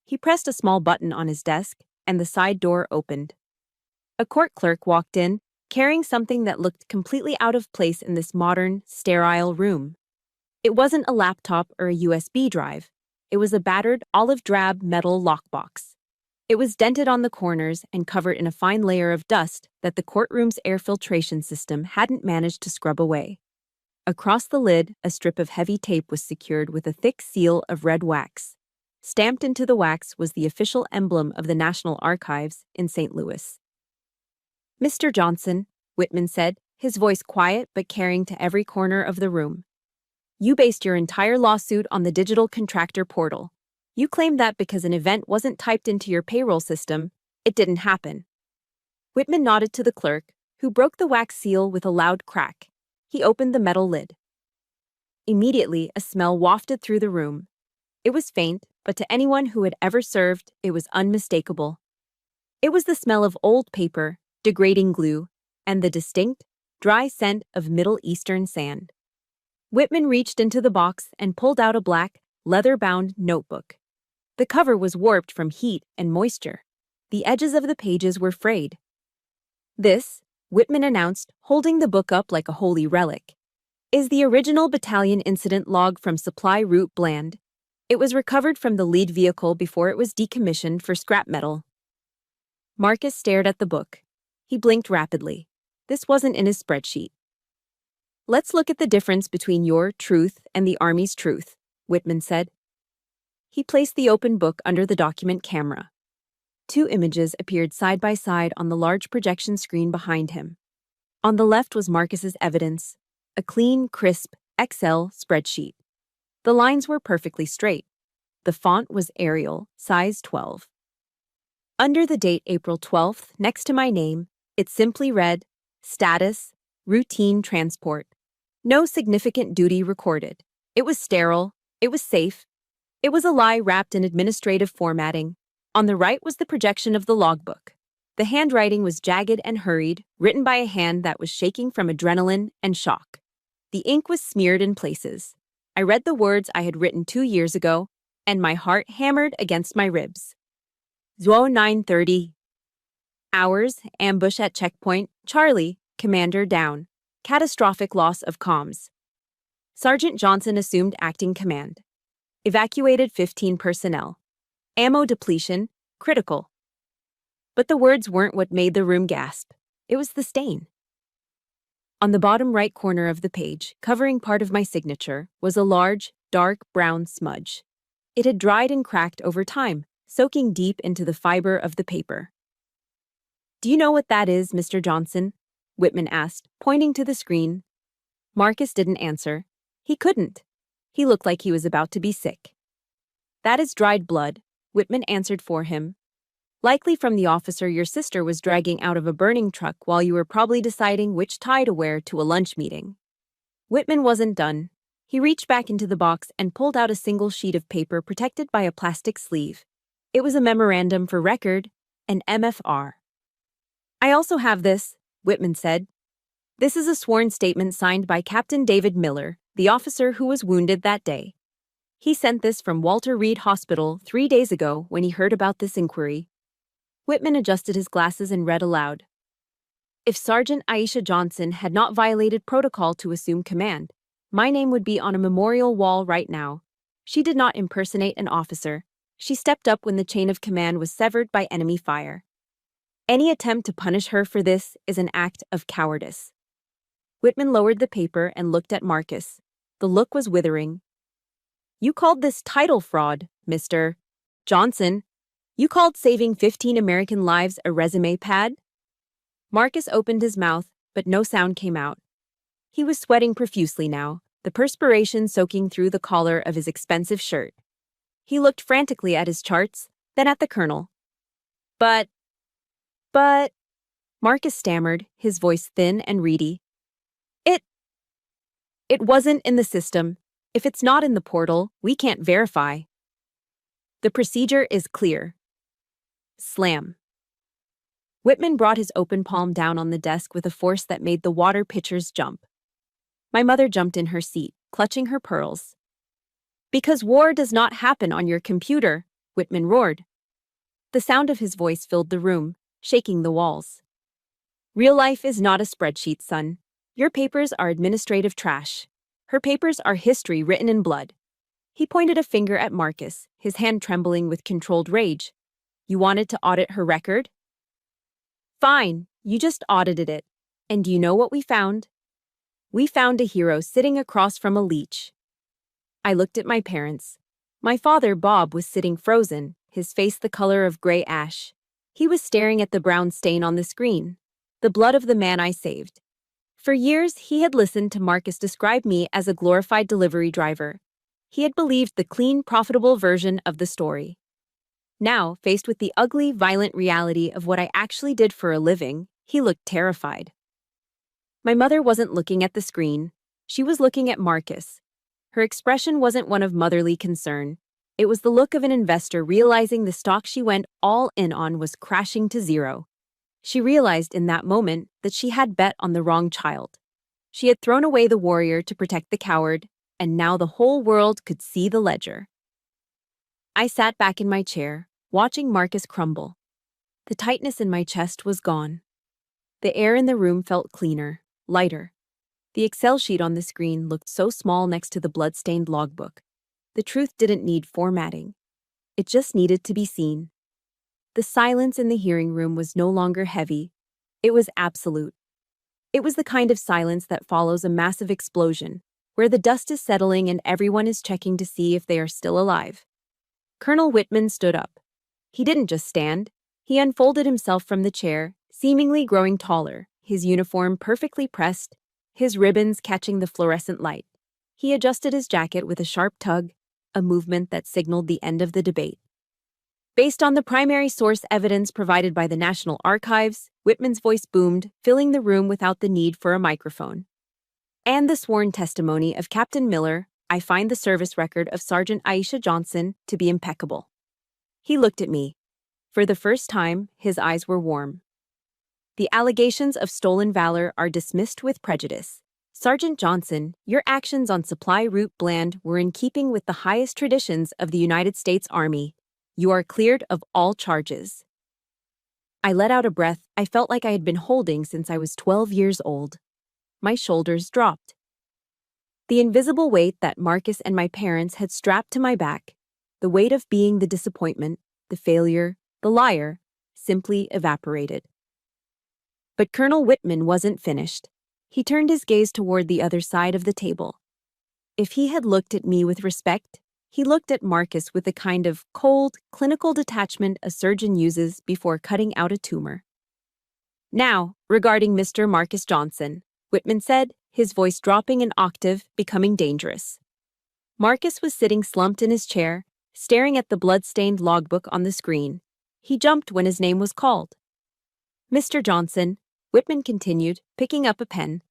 He pressed a small button on his desk, and the side door opened. A court clerk walked in, carrying something that looked completely out of place in this modern, sterile room. It wasn't a laptop or a USB drive. It was a battered, olive-drab metal lockbox. It was dented on the corners and covered in a fine layer of dust that the courtroom's air filtration system hadn't managed to scrub away. Across the lid, a strip of heavy tape was secured with a thick seal of red wax. Stamped into the wax was the official emblem of the National Archives in St. Louis. Mr. Johnson, Whitman said, his voice quiet but carrying to every corner of the room. You based your entire lawsuit on the digital contractor portal. You claimed that because an event wasn't typed into your payroll system, it didn't happen. Whitman nodded to the clerk, who broke the wax seal with a loud crack. He opened the metal lid. Immediately, a smell wafted through the room. It was faint, but to anyone who had ever served, it was unmistakable. It was the smell of old paper, degrading glue, and the distinct, dry scent of Middle Eastern sand. Whitman reached into the box and pulled out a black, leather-bound notebook. The cover was warped from heat and moisture. The edges of the pages were frayed. This, Whitman announced, holding the book up like a holy relic, is the original battalion incident log from Supply Route Bland. It was recovered from the lead vehicle before it was decommissioned for scrap metal. Marcus stared at the book. He blinked rapidly. This wasn't in his spreadsheet. Let's look at the difference between your truth and the Army's truth, Whitman said. He placed the open book under the document camera. 2 images appeared side by side on the large projection screen behind him. On the left was Marcus's evidence, a clean, crisp Excel spreadsheet. The lines were perfectly straight. The font was Arial, size 12. Under the date April 12th, next to my name, it simply read, Status, Routine Transport. No significant duty recorded. It was sterile. It was safe. It was a lie wrapped in administrative formatting. On the right was the projection of the logbook. The handwriting was jagged and hurried, written by a hand that was shaking from adrenaline and shock. The ink was smeared in places. I read the words I had written 2 years ago, and my heart hammered against my ribs. Zwo 9:30. Hours, ambush at checkpoint, Charlie, commander down. Catastrophic loss of comms. Sergeant Johnson assumed acting command. Evacuated 15 personnel. Ammo depletion, critical. But the words weren't what made the room gasp. It was the stain. On the bottom right corner of the page, covering part of my signature, was a large, dark brown smudge. It had dried and cracked over time, soaking deep into the fiber of the paper. Do you know what that is, Mr. Johnson? Whitman asked, pointing to the screen. Marcus didn't answer. He couldn't. He looked like he was about to be sick. That is dried blood, Whitman answered for him. Likely from the officer your sister was dragging out of a burning truck while you were probably deciding which tie to wear to a lunch meeting. Whitman wasn't done. He reached back into the box and pulled out a single sheet of paper protected by a plastic sleeve. It was a memorandum for record, an MFR. I also have this, Whitman said. This is a sworn statement signed by Captain David Miller, the officer who was wounded that day. He sent this from Walter Reed Hospital 3 days ago when he heard about this inquiry. Whitman adjusted his glasses and read aloud. If Sergeant Aisha Johnson had not violated protocol to assume command, my name would be on a memorial wall right now. She did not impersonate an officer. She stepped up when the chain of command was severed by enemy fire. Any attempt to punish her for this is an act of cowardice. Whitman lowered the paper and looked at Marcus. The look was withering. You called this title fraud, Mr. Johnson. You called saving 15 American lives a resume pad? Marcus opened his mouth, but no sound came out. He was sweating profusely now, the perspiration soaking through the collar of his expensive shirt. He looked frantically at his charts, then at the colonel. But, Marcus stammered, his voice thin and reedy. It wasn't in the system. If it's not in the portal, we can't verify. The procedure is clear. Slam. Whitman brought his open palm down on the desk with a force that made the water pitchers jump. My mother jumped in her seat, clutching her pearls. Because war does not happen on your computer, Whitman roared. The sound of his voice filled the room, shaking the walls. Real life is not a spreadsheet, son. Your papers are administrative trash. Her papers are history written in blood. He pointed a finger at Marcus, his hand trembling with controlled rage. You wanted to audit her record? Fine, you just audited it. And do you know what we found? We found a hero sitting across from a leech. I looked at my parents. My father, Bob, was sitting frozen, his face the color of gray ash. He was staring at the brown stain on the screen, the blood of the man I saved. For years, he had listened to Marcus describe me as a glorified delivery driver. He had believed the clean, profitable version of the story. Now, faced with the ugly, violent reality of what I actually did for a living, he looked terrified. My mother wasn't looking at the screen. She was looking at Marcus. Her expression wasn't one of motherly concern. It was the look of an investor realizing the stock she went all in on was crashing to zero. She realized in that moment that she had bet on the wrong child. She had thrown away the warrior to protect the coward, and now the whole world could see the ledger. I sat back in my chair, watching Marcus crumble. The tightness in my chest was gone. The air in the room felt cleaner, lighter. The Excel sheet on the screen looked so small next to the blood-stained logbook. The truth didn't need formatting. It just needed to be seen. The silence in the hearing room was no longer heavy. It was absolute. It was the kind of silence that follows a massive explosion, where the dust is settling and everyone is checking to see if they are still alive. Colonel Whitman stood up. He didn't just stand. He unfolded himself from the chair, seemingly growing taller, his uniform perfectly pressed, his ribbons catching the fluorescent light. He adjusted his jacket with a sharp tug, a movement that signaled the end of the debate. Based on the primary source evidence provided by the National Archives, Whitman's voice boomed, filling the room without the need for a microphone. And the sworn testimony of Captain Miller, I find the service record of Sergeant Aisha Johnson to be impeccable. He looked at me. For the first time, his eyes were warm. The allegations of stolen valor are dismissed with prejudice. Sergeant Johnson, your actions on Supply Route Bland were in keeping with the highest traditions of the United States Army. You are cleared of all charges. I let out a breath I felt like I had been holding since I was 12 years old. My shoulders dropped. The invisible weight that Marcus and my parents had strapped to my back, the weight of being the disappointment, the failure, the liar, simply evaporated. But Colonel Whitman wasn't finished. He turned his gaze toward the other side of the table. If he had looked at me with respect, he looked at Marcus with the kind of cold, clinical detachment a surgeon uses before cutting out a tumor. Now, regarding Mr. Marcus Johnson, Whitman said, his voice dropping an octave, becoming dangerous. Marcus was sitting slumped in his chair, staring at the blood-stained logbook on the screen. He jumped when his name was called. "Mr. Johnson," Whitman continued, picking up a pen,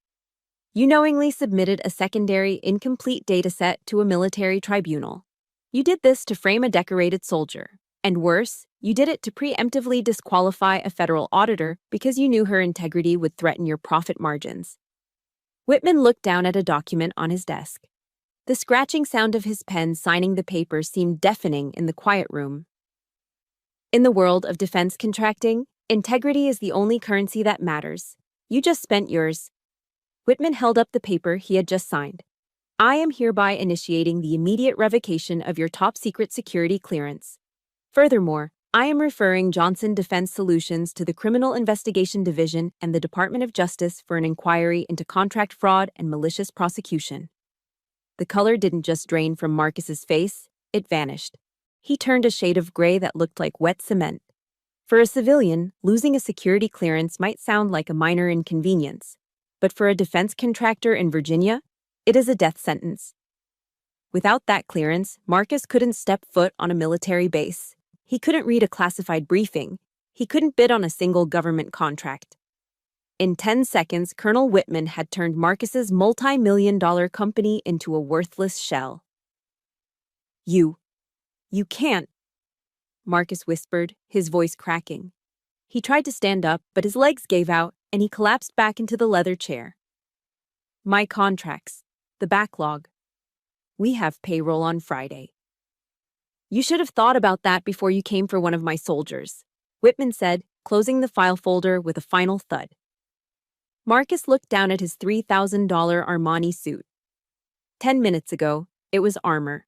"you knowingly submitted a secondary, incomplete dataset to a military tribunal. You did this to frame a decorated soldier. And worse, you did it to preemptively disqualify a federal auditor because you knew her integrity would threaten your profit margins." Whitman looked down at a document on his desk. The scratching sound of his pen signing the paper seemed deafening in the quiet room. "In the world of defense contracting, integrity is the only currency that matters. You just spent yours." Whitman held up the paper he had just signed. "I am hereby initiating the immediate revocation of your top-secret security clearance. Furthermore, I am referring Johnson Defense Solutions to the Criminal Investigation Division and the Department of Justice for an inquiry into contract fraud and malicious prosecution." The color didn't just drain from Marcus's face, it vanished. He turned a shade of gray that looked like wet cement. For a civilian, losing a security clearance might sound like a minor inconvenience, but for a defense contractor in Virginia, it is a death sentence. Without that clearance, Marcus couldn't step foot on a military base. He couldn't read a classified briefing. He couldn't bid on a single government contract. In 10 seconds, Colonel Whitman had turned Marcus's multi-million-dollar company into a worthless shell. You can't," Marcus whispered, his voice cracking. He tried to stand up, but his legs gave out, and he collapsed back into the leather chair. "My contracts. The backlog. We have payroll on Friday." "You should have thought about that before you came for one of my soldiers," Whitman said, closing the file folder with a final thud. Marcus looked down at his $3,000 Armani suit. 10 minutes ago, it was armor.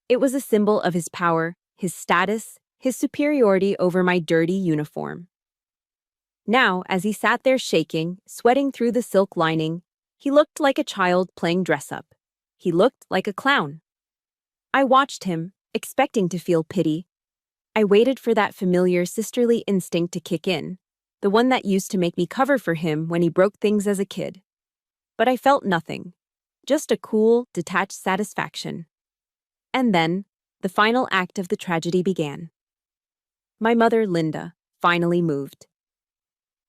It was a symbol of his power, his status, his superiority over my dirty uniform. Now, as he sat there shaking, sweating through the silk lining, he looked like a child playing dress-up. He looked like a clown. I watched him, expecting to feel pity. I waited for that familiar sisterly instinct to kick in, the one that used to make me cover for him when he broke things as a kid. But I felt nothing, just a cool, detached satisfaction. And then, the final act of the tragedy began. My mother, Linda, finally moved.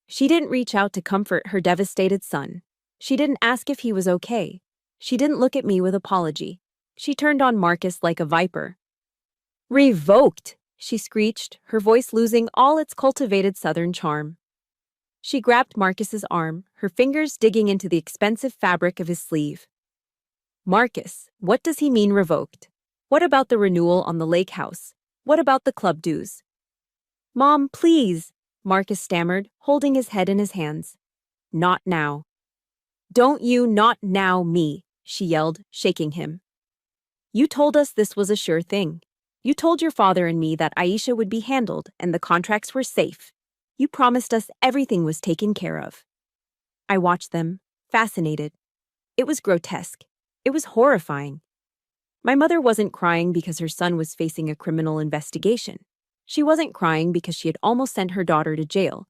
She didn't reach out to comfort her devastated son. She didn't ask if he was okay. She didn't look at me with apology. She turned on Marcus like a viper. "Revoked!" she screeched, her voice losing all its cultivated southern charm. She grabbed Marcus's arm, her fingers digging into the expensive fabric of his sleeve. "Marcus, what does he mean revoked? What about the renewal on the lake house? What about the club dues?" "Mom, please," Marcus stammered, holding his head in his hands. "Not now." "Don't you not now me," she yelled, shaking him. "You told us this was a sure thing. You told your father and me that Aisha would be handled and the contracts were safe. You promised us everything was taken care of." I watched them, fascinated. It was grotesque. It was horrifying. My mother wasn't crying because her son was facing a criminal investigation. She wasn't crying because she had almost sent her daughter to jail.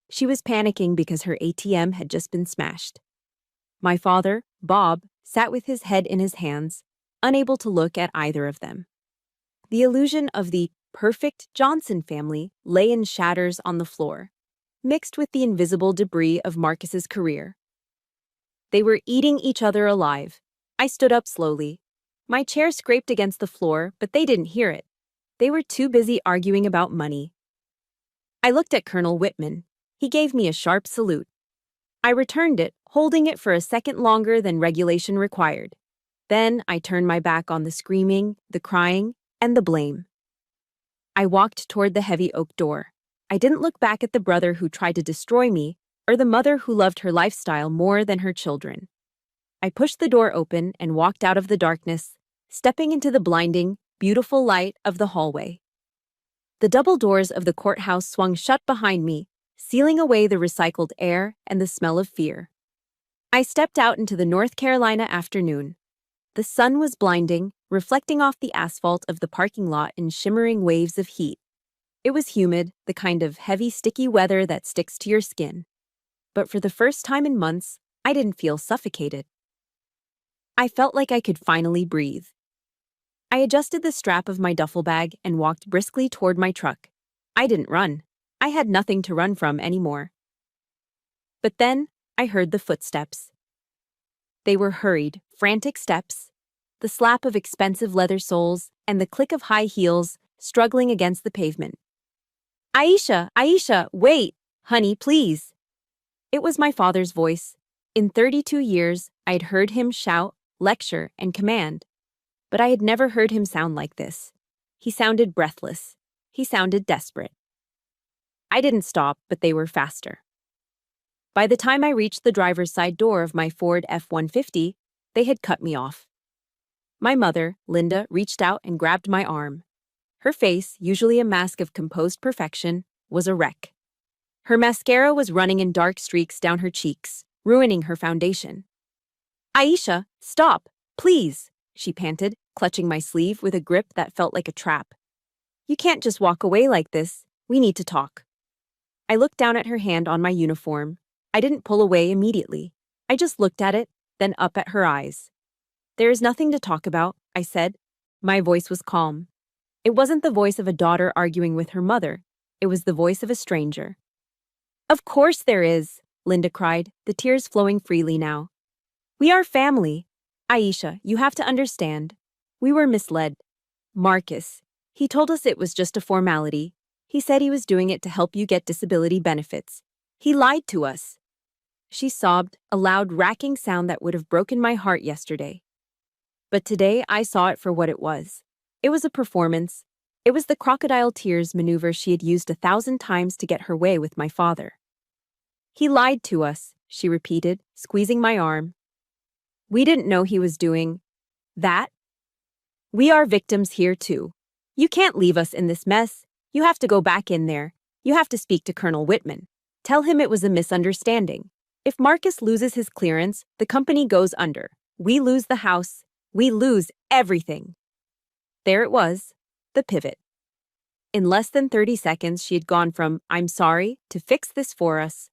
She was panicking because her ATM had just been smashed. My father, Bob, sat with his head in his hands, unable to look at either of them. The illusion of the perfect Johnson family lay in shatters on the floor, mixed with the invisible debris of Marcus's career. They were eating each other alive. I stood up slowly. My chair scraped against the floor, but they didn't hear it. They were too busy arguing about money. I looked at Colonel Whitman. He gave me a sharp salute. I returned it, holding it for a second longer than regulation required. Then I turned my back on the screaming, the crying, and the blame. I walked toward the heavy oak door. I didn't look back at the brother who tried to destroy me or the mother who loved her lifestyle more than her children. I pushed the door open and walked out of the darkness, stepping into the blinding, beautiful light of the hallway. The double doors of the courthouse swung shut behind me, sealing away the recycled air and the smell of fear. I stepped out into the North Carolina afternoon. The sun was blinding, reflecting off the asphalt of the parking lot in shimmering waves of heat. It was humid, the kind of heavy, sticky weather that sticks to your skin. But for the first time in months, I didn't feel suffocated. I felt like I could finally breathe. I adjusted the strap of my duffel bag and walked briskly toward my truck. I didn't run. I had nothing to run from anymore. But then, I heard the footsteps. They were hurried, frantic steps, the slap of expensive leather soles and the click of high heels struggling against the pavement. Aisha, wait, honey, please. It was my father's voice. In 32 years, I'd heard him shout, lecture, and command. But I had never heard him sound like this. He sounded breathless. He sounded desperate. I didn't stop, but they were faster. By the time I reached the driver's side door of my Ford F-150, they had cut me off. My mother, Linda, reached out and grabbed my arm. Her face, usually a mask of composed perfection, was a wreck. Her mascara was running in dark streaks down her cheeks, ruining her foundation. Aisha, stop, please, she panted, clutching my sleeve with a grip that felt like a trap. You can't just walk away like this. We need to talk. I looked down at her hand on my uniform. I didn't pull away immediately. I just looked at it, then up at her eyes. There is nothing to talk about, I said. My voice was calm. It wasn't the voice of a daughter arguing with her mother. It was the voice of a stranger. Of course there is, Linda cried, the tears flowing freely now. We are family. Aisha, you have to understand. We were misled. Marcus, he told us it was just a formality. He said he was doing it to help you get disability benefits. He lied to us. She sobbed, a loud, racking sound that would have broken my heart yesterday. But today I saw it for what it was. It was a performance. It was the crocodile tears maneuver she had used 1,000 times to get her way with my father. He lied to us, she repeated, squeezing my arm. We didn't know he was doing that. We are victims here too. You can't leave us in this mess. You have to go back in there. You have to speak to Colonel Whitman. Tell him it was a misunderstanding. If Marcus loses his clearance, the company goes under. We lose the house. We lose everything. There it was, the pivot. In less than 30 seconds, she had gone from, I'm sorry, to fix this for us.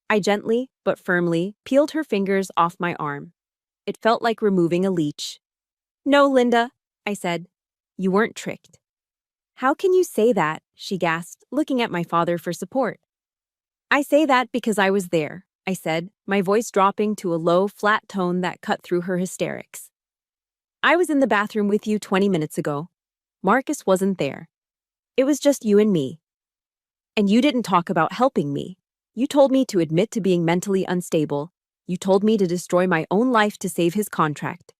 I gently, but firmly, peeled her fingers off my arm. It felt like removing a leech. No, Linda, I said. You weren't tricked. How can you say that? She gasped, looking at my father for support. I say that because I was there, I said, my voice dropping to a low, flat tone that cut through her hysterics. I was in the bathroom with you 20 minutes ago. Marcus wasn't there. It was just you and me. And you didn't talk about helping me. You told me to admit to being mentally unstable. You told me to destroy my own life to save his contract.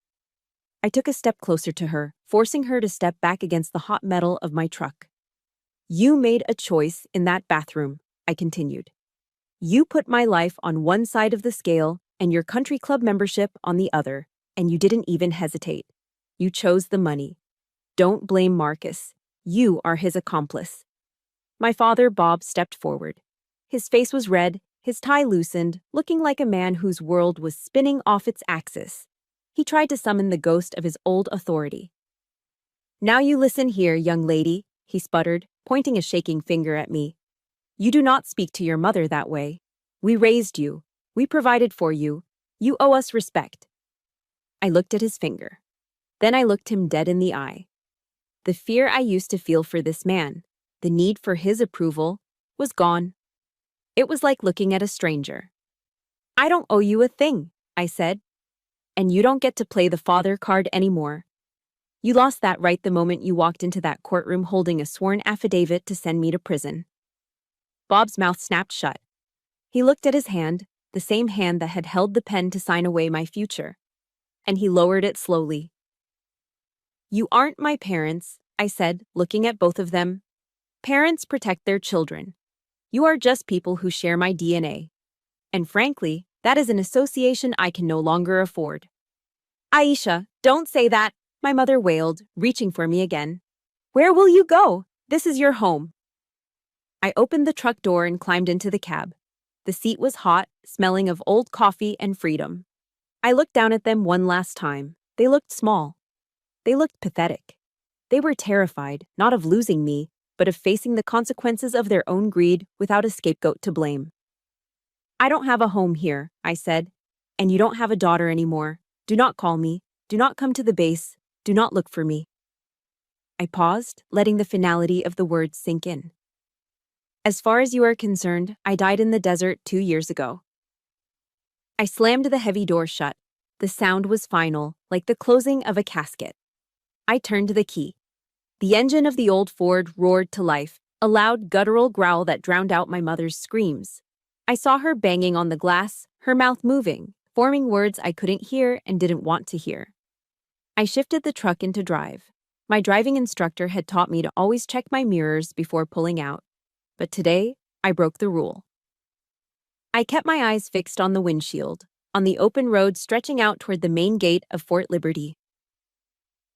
I took a step closer to her, forcing her to step back against the hot metal of my truck. You made a choice in that bathroom, I continued. You put my life on one side of the scale and your country club membership on the other, and you didn't even hesitate. You chose the money. Don't blame Marcus. You are his accomplice. My father, Bob, stepped forward. His face was red, his tie loosened, looking like a man whose world was spinning off its axis. He tried to summon the ghost of his old authority. Now you listen here, young lady, he sputtered, pointing a shaking finger at me. You do not speak to your mother that way. We raised you. We provided for you. You owe us respect. I looked at his finger. Then I looked him dead in the eye. The fear I used to feel for this man, the need for his approval, was gone. It was like looking at a stranger. I don't owe you a thing, I said. And you don't get to play the father card anymore. You lost that right the moment you walked into that courtroom holding a sworn affidavit to send me to prison. Bob's mouth snapped shut. He looked at his hand, the same hand that had held the pen to sign away my future. And he lowered it slowly. You aren't my parents, I said, looking at both of them. Parents protect their children. You are just people who share my DNA. And frankly, that is an association I can no longer afford. Aisha, don't say that, my mother wailed, reaching for me again. Where will you go? This is your home. I opened the truck door and climbed into the cab. The seat was hot, smelling of old coffee and freedom. I looked down at them one last time. They looked small. They looked pathetic. They were terrified, not of losing me, but of facing the consequences of their own greed without a scapegoat to blame. I don't have a home here, I said. And you don't have a daughter anymore. Do not call me. Do not come to the base. Do not look for me. I paused, letting the finality of the words sink in. As far as you are concerned, I died in the desert 2 years ago. I slammed the heavy door shut. The sound was final, like the closing of a casket. I turned the key. The engine of the old Ford roared to life, a loud guttural growl that drowned out my mother's screams. I saw her banging on the glass, her mouth moving, forming words I couldn't hear and didn't want to hear. I shifted the truck into drive. My driving instructor had taught me to always check my mirrors before pulling out. But today, I broke the rule. I kept my eyes fixed on the windshield, on the open road stretching out toward the main gate of Fort Liberty.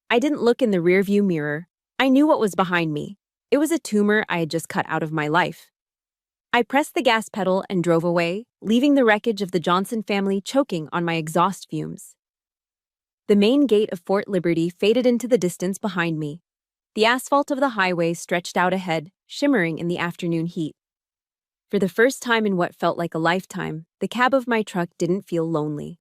I didn't look in the rearview mirror. I knew what was behind me. It was a tumor I had just cut out of my life. I pressed the gas pedal and drove away, leaving the wreckage of the Johnson family choking on my exhaust fumes. The main gate of Fort Liberty faded into the distance behind me. The asphalt of the highway stretched out ahead, shimmering in the afternoon heat. For the first time in what felt like a lifetime, the cab of my truck didn't feel lonely.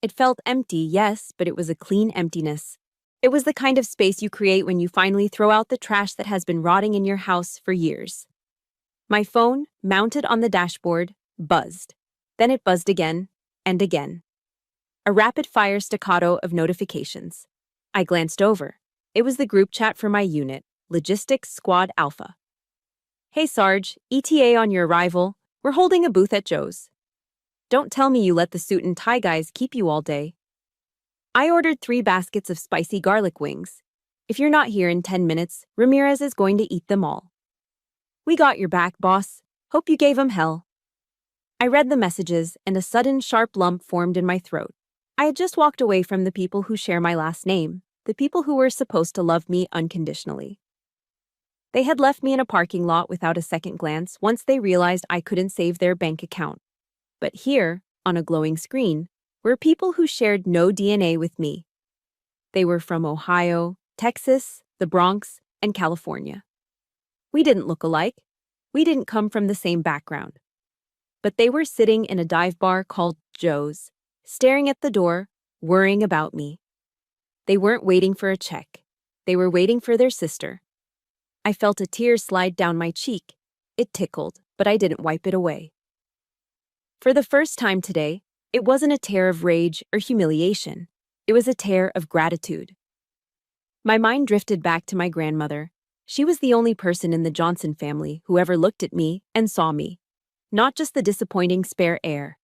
It felt empty, yes, but it was a clean emptiness. It was the kind of space you create when you finally throw out the trash that has been rotting in your house for years. My phone, mounted on the dashboard, buzzed. Then it buzzed again and again. A rapid-fire staccato of notifications. I glanced over. It was the group chat for my unit, Logistics Squad Alpha. Hey Sarge, ETA on your arrival. We're holding a booth at Joe's. Don't tell me you let the suit and tie guys keep you all day. I ordered 3 baskets of spicy garlic wings. If you're not here in 10 minutes, Ramirez is going to eat them all. We got your back, boss. Hope you gave him hell. I read the messages, and a sudden sharp lump formed in my throat. I had just walked away from the people who share my last name, the people who were supposed to love me unconditionally. They had left me in a parking lot without a second glance once they realized I couldn't save their bank account. But here, on a glowing screen, were people who shared no DNA with me. They were from Ohio, Texas, the Bronx, and California. We didn't look alike. We didn't come from the same background. But they were sitting in a dive bar called Joe's, staring at the door, worrying about me. They weren't waiting for a check. They were waiting for their sister. I felt a tear slide down my cheek. It tickled, but I didn't wipe it away. For the first time today, it wasn't a tear of rage or humiliation. It was a tear of gratitude. My mind drifted back to my grandmother. She was the only person in the Johnson family who ever looked at me and saw me, not just the disappointing spare heir.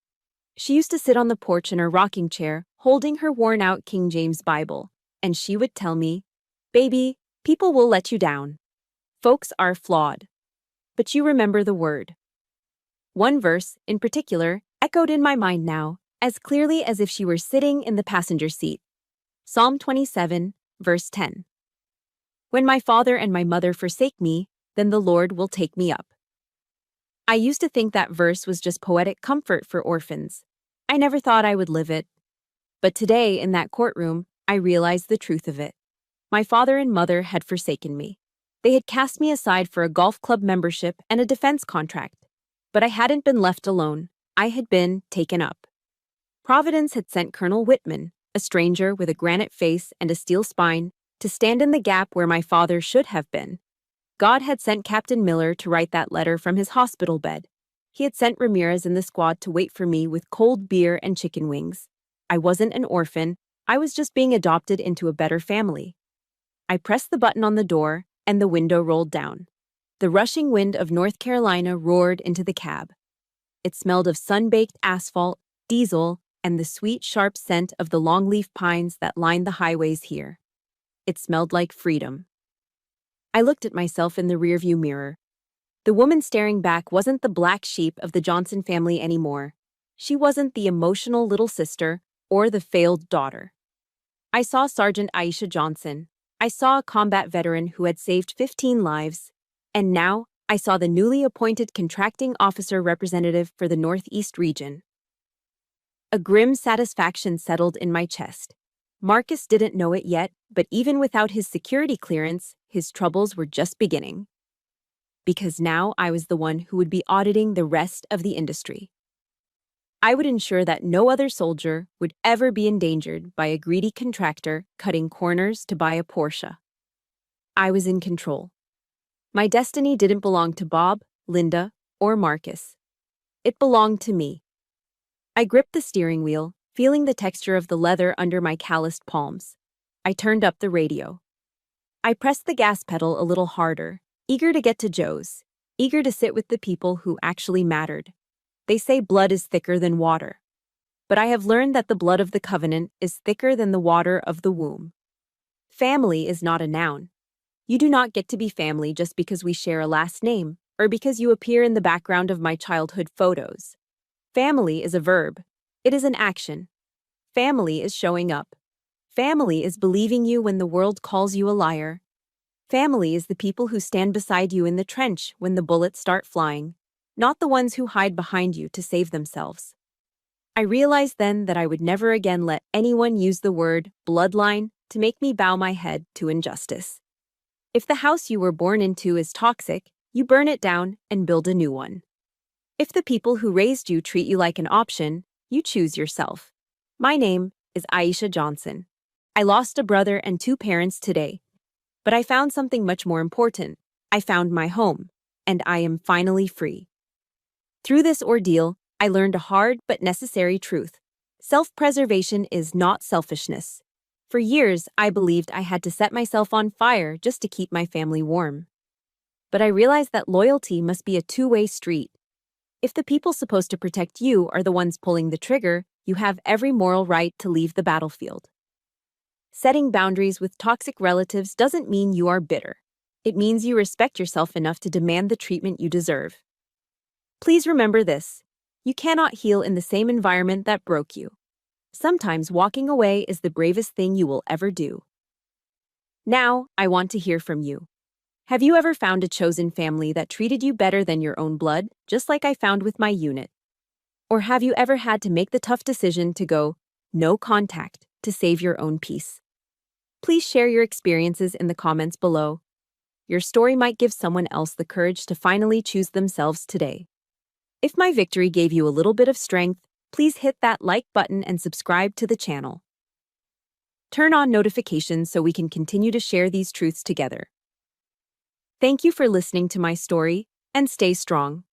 She used to sit on the porch in her rocking chair, holding her worn-out King James Bible, and she would tell me, "Baby, people will let you down. Folks are flawed. But you remember the word." One verse, in particular, echoed in my mind now, as clearly as if she were sitting in the passenger seat. Psalm 27, verse 10. When my father and my mother forsake me, then the Lord will take me up. I used to think that verse was just poetic comfort for orphans. I never thought I would live it. But today, in that courtroom, I realized the truth of it. My father and mother had forsaken me. They had cast me aside for a golf club membership and a defense contract. But I hadn't been left alone. I had been taken up. Providence had sent Colonel Whitman, a stranger with a granite face and a steel spine, to stand in the gap where my father should have been. God had sent Captain Miller to write that letter from his hospital bed. He had sent Ramirez and the squad to wait for me with cold beer and chicken wings. I wasn't an orphan. I was just being adopted into a better family. I pressed the button on the door, and the window rolled down. The rushing wind of North Carolina roared into the cab. It smelled of sun-baked asphalt, diesel, and the sweet, sharp scent of the longleaf pines that lined the highways here. It smelled like freedom. I looked at myself in the rearview mirror. The woman staring back wasn't the black sheep of the Johnson family anymore. She wasn't the emotional little sister or the failed daughter. I saw Sergeant Aisha Johnson. I saw a combat veteran who had saved 15 lives. And now, I saw the newly appointed contracting officer representative for the Northeast region. A grim satisfaction settled in my chest. Marcus didn't know it yet, but even without his security clearance, his troubles were just beginning. Because now I was the one who would be auditing the rest of the industry. I would ensure that no other soldier would ever be endangered by a greedy contractor cutting corners to buy a Porsche. I was in control. My destiny didn't belong to Bob, Linda, or Marcus. It belonged to me. I gripped the steering wheel, feeling the texture of the leather under my calloused palms. I turned up the radio. I pressed the gas pedal a little harder, eager to get to Joe's, eager to sit with the people who actually mattered. They say blood is thicker than water. But I have learned that the blood of the covenant is thicker than the water of the womb. Family is not a noun. You do not get to be family just because we share a last name, or because you appear in the background of my childhood photos. Family is a verb. It is an action. Family is showing up. Family is believing you when the world calls you a liar. Family is the people who stand beside you in the trench when the bullets start flying, not the ones who hide behind you to save themselves. I realized then that I would never again let anyone use the word bloodline to make me bow my head to injustice. If the house you were born into is toxic, you burn it down and build a new one. If the people who raised you treat you like an option, you choose yourself. My name is Aisha Johnson. I lost a brother and 2 parents today, but I found something much more important. I found my home, and I am finally free. Through this ordeal, I learned a hard but necessary truth. Self-preservation is not selfishness. For years, I believed I had to set myself on fire just to keep my family warm. But I realized that loyalty must be a two-way street. If the people supposed to protect you are the ones pulling the trigger, you have every moral right to leave the battlefield. Setting boundaries with toxic relatives doesn't mean you are bitter. It means you respect yourself enough to demand the treatment you deserve. Please remember this. You cannot heal in the same environment that broke you. Sometimes walking away is the bravest thing you will ever do. Now, I want to hear from you. Have you ever found a chosen family that treated you better than your own blood, just like I found with my unit? Or have you ever had to make the tough decision to go no contact to save your own peace? Please share your experiences in the comments below. Your story might give someone else the courage to finally choose themselves today. If my victory gave you a little bit of strength, please hit that like button and subscribe to the channel. Turn on notifications so we can continue to share these truths together. Thank you for listening to my story, and stay strong.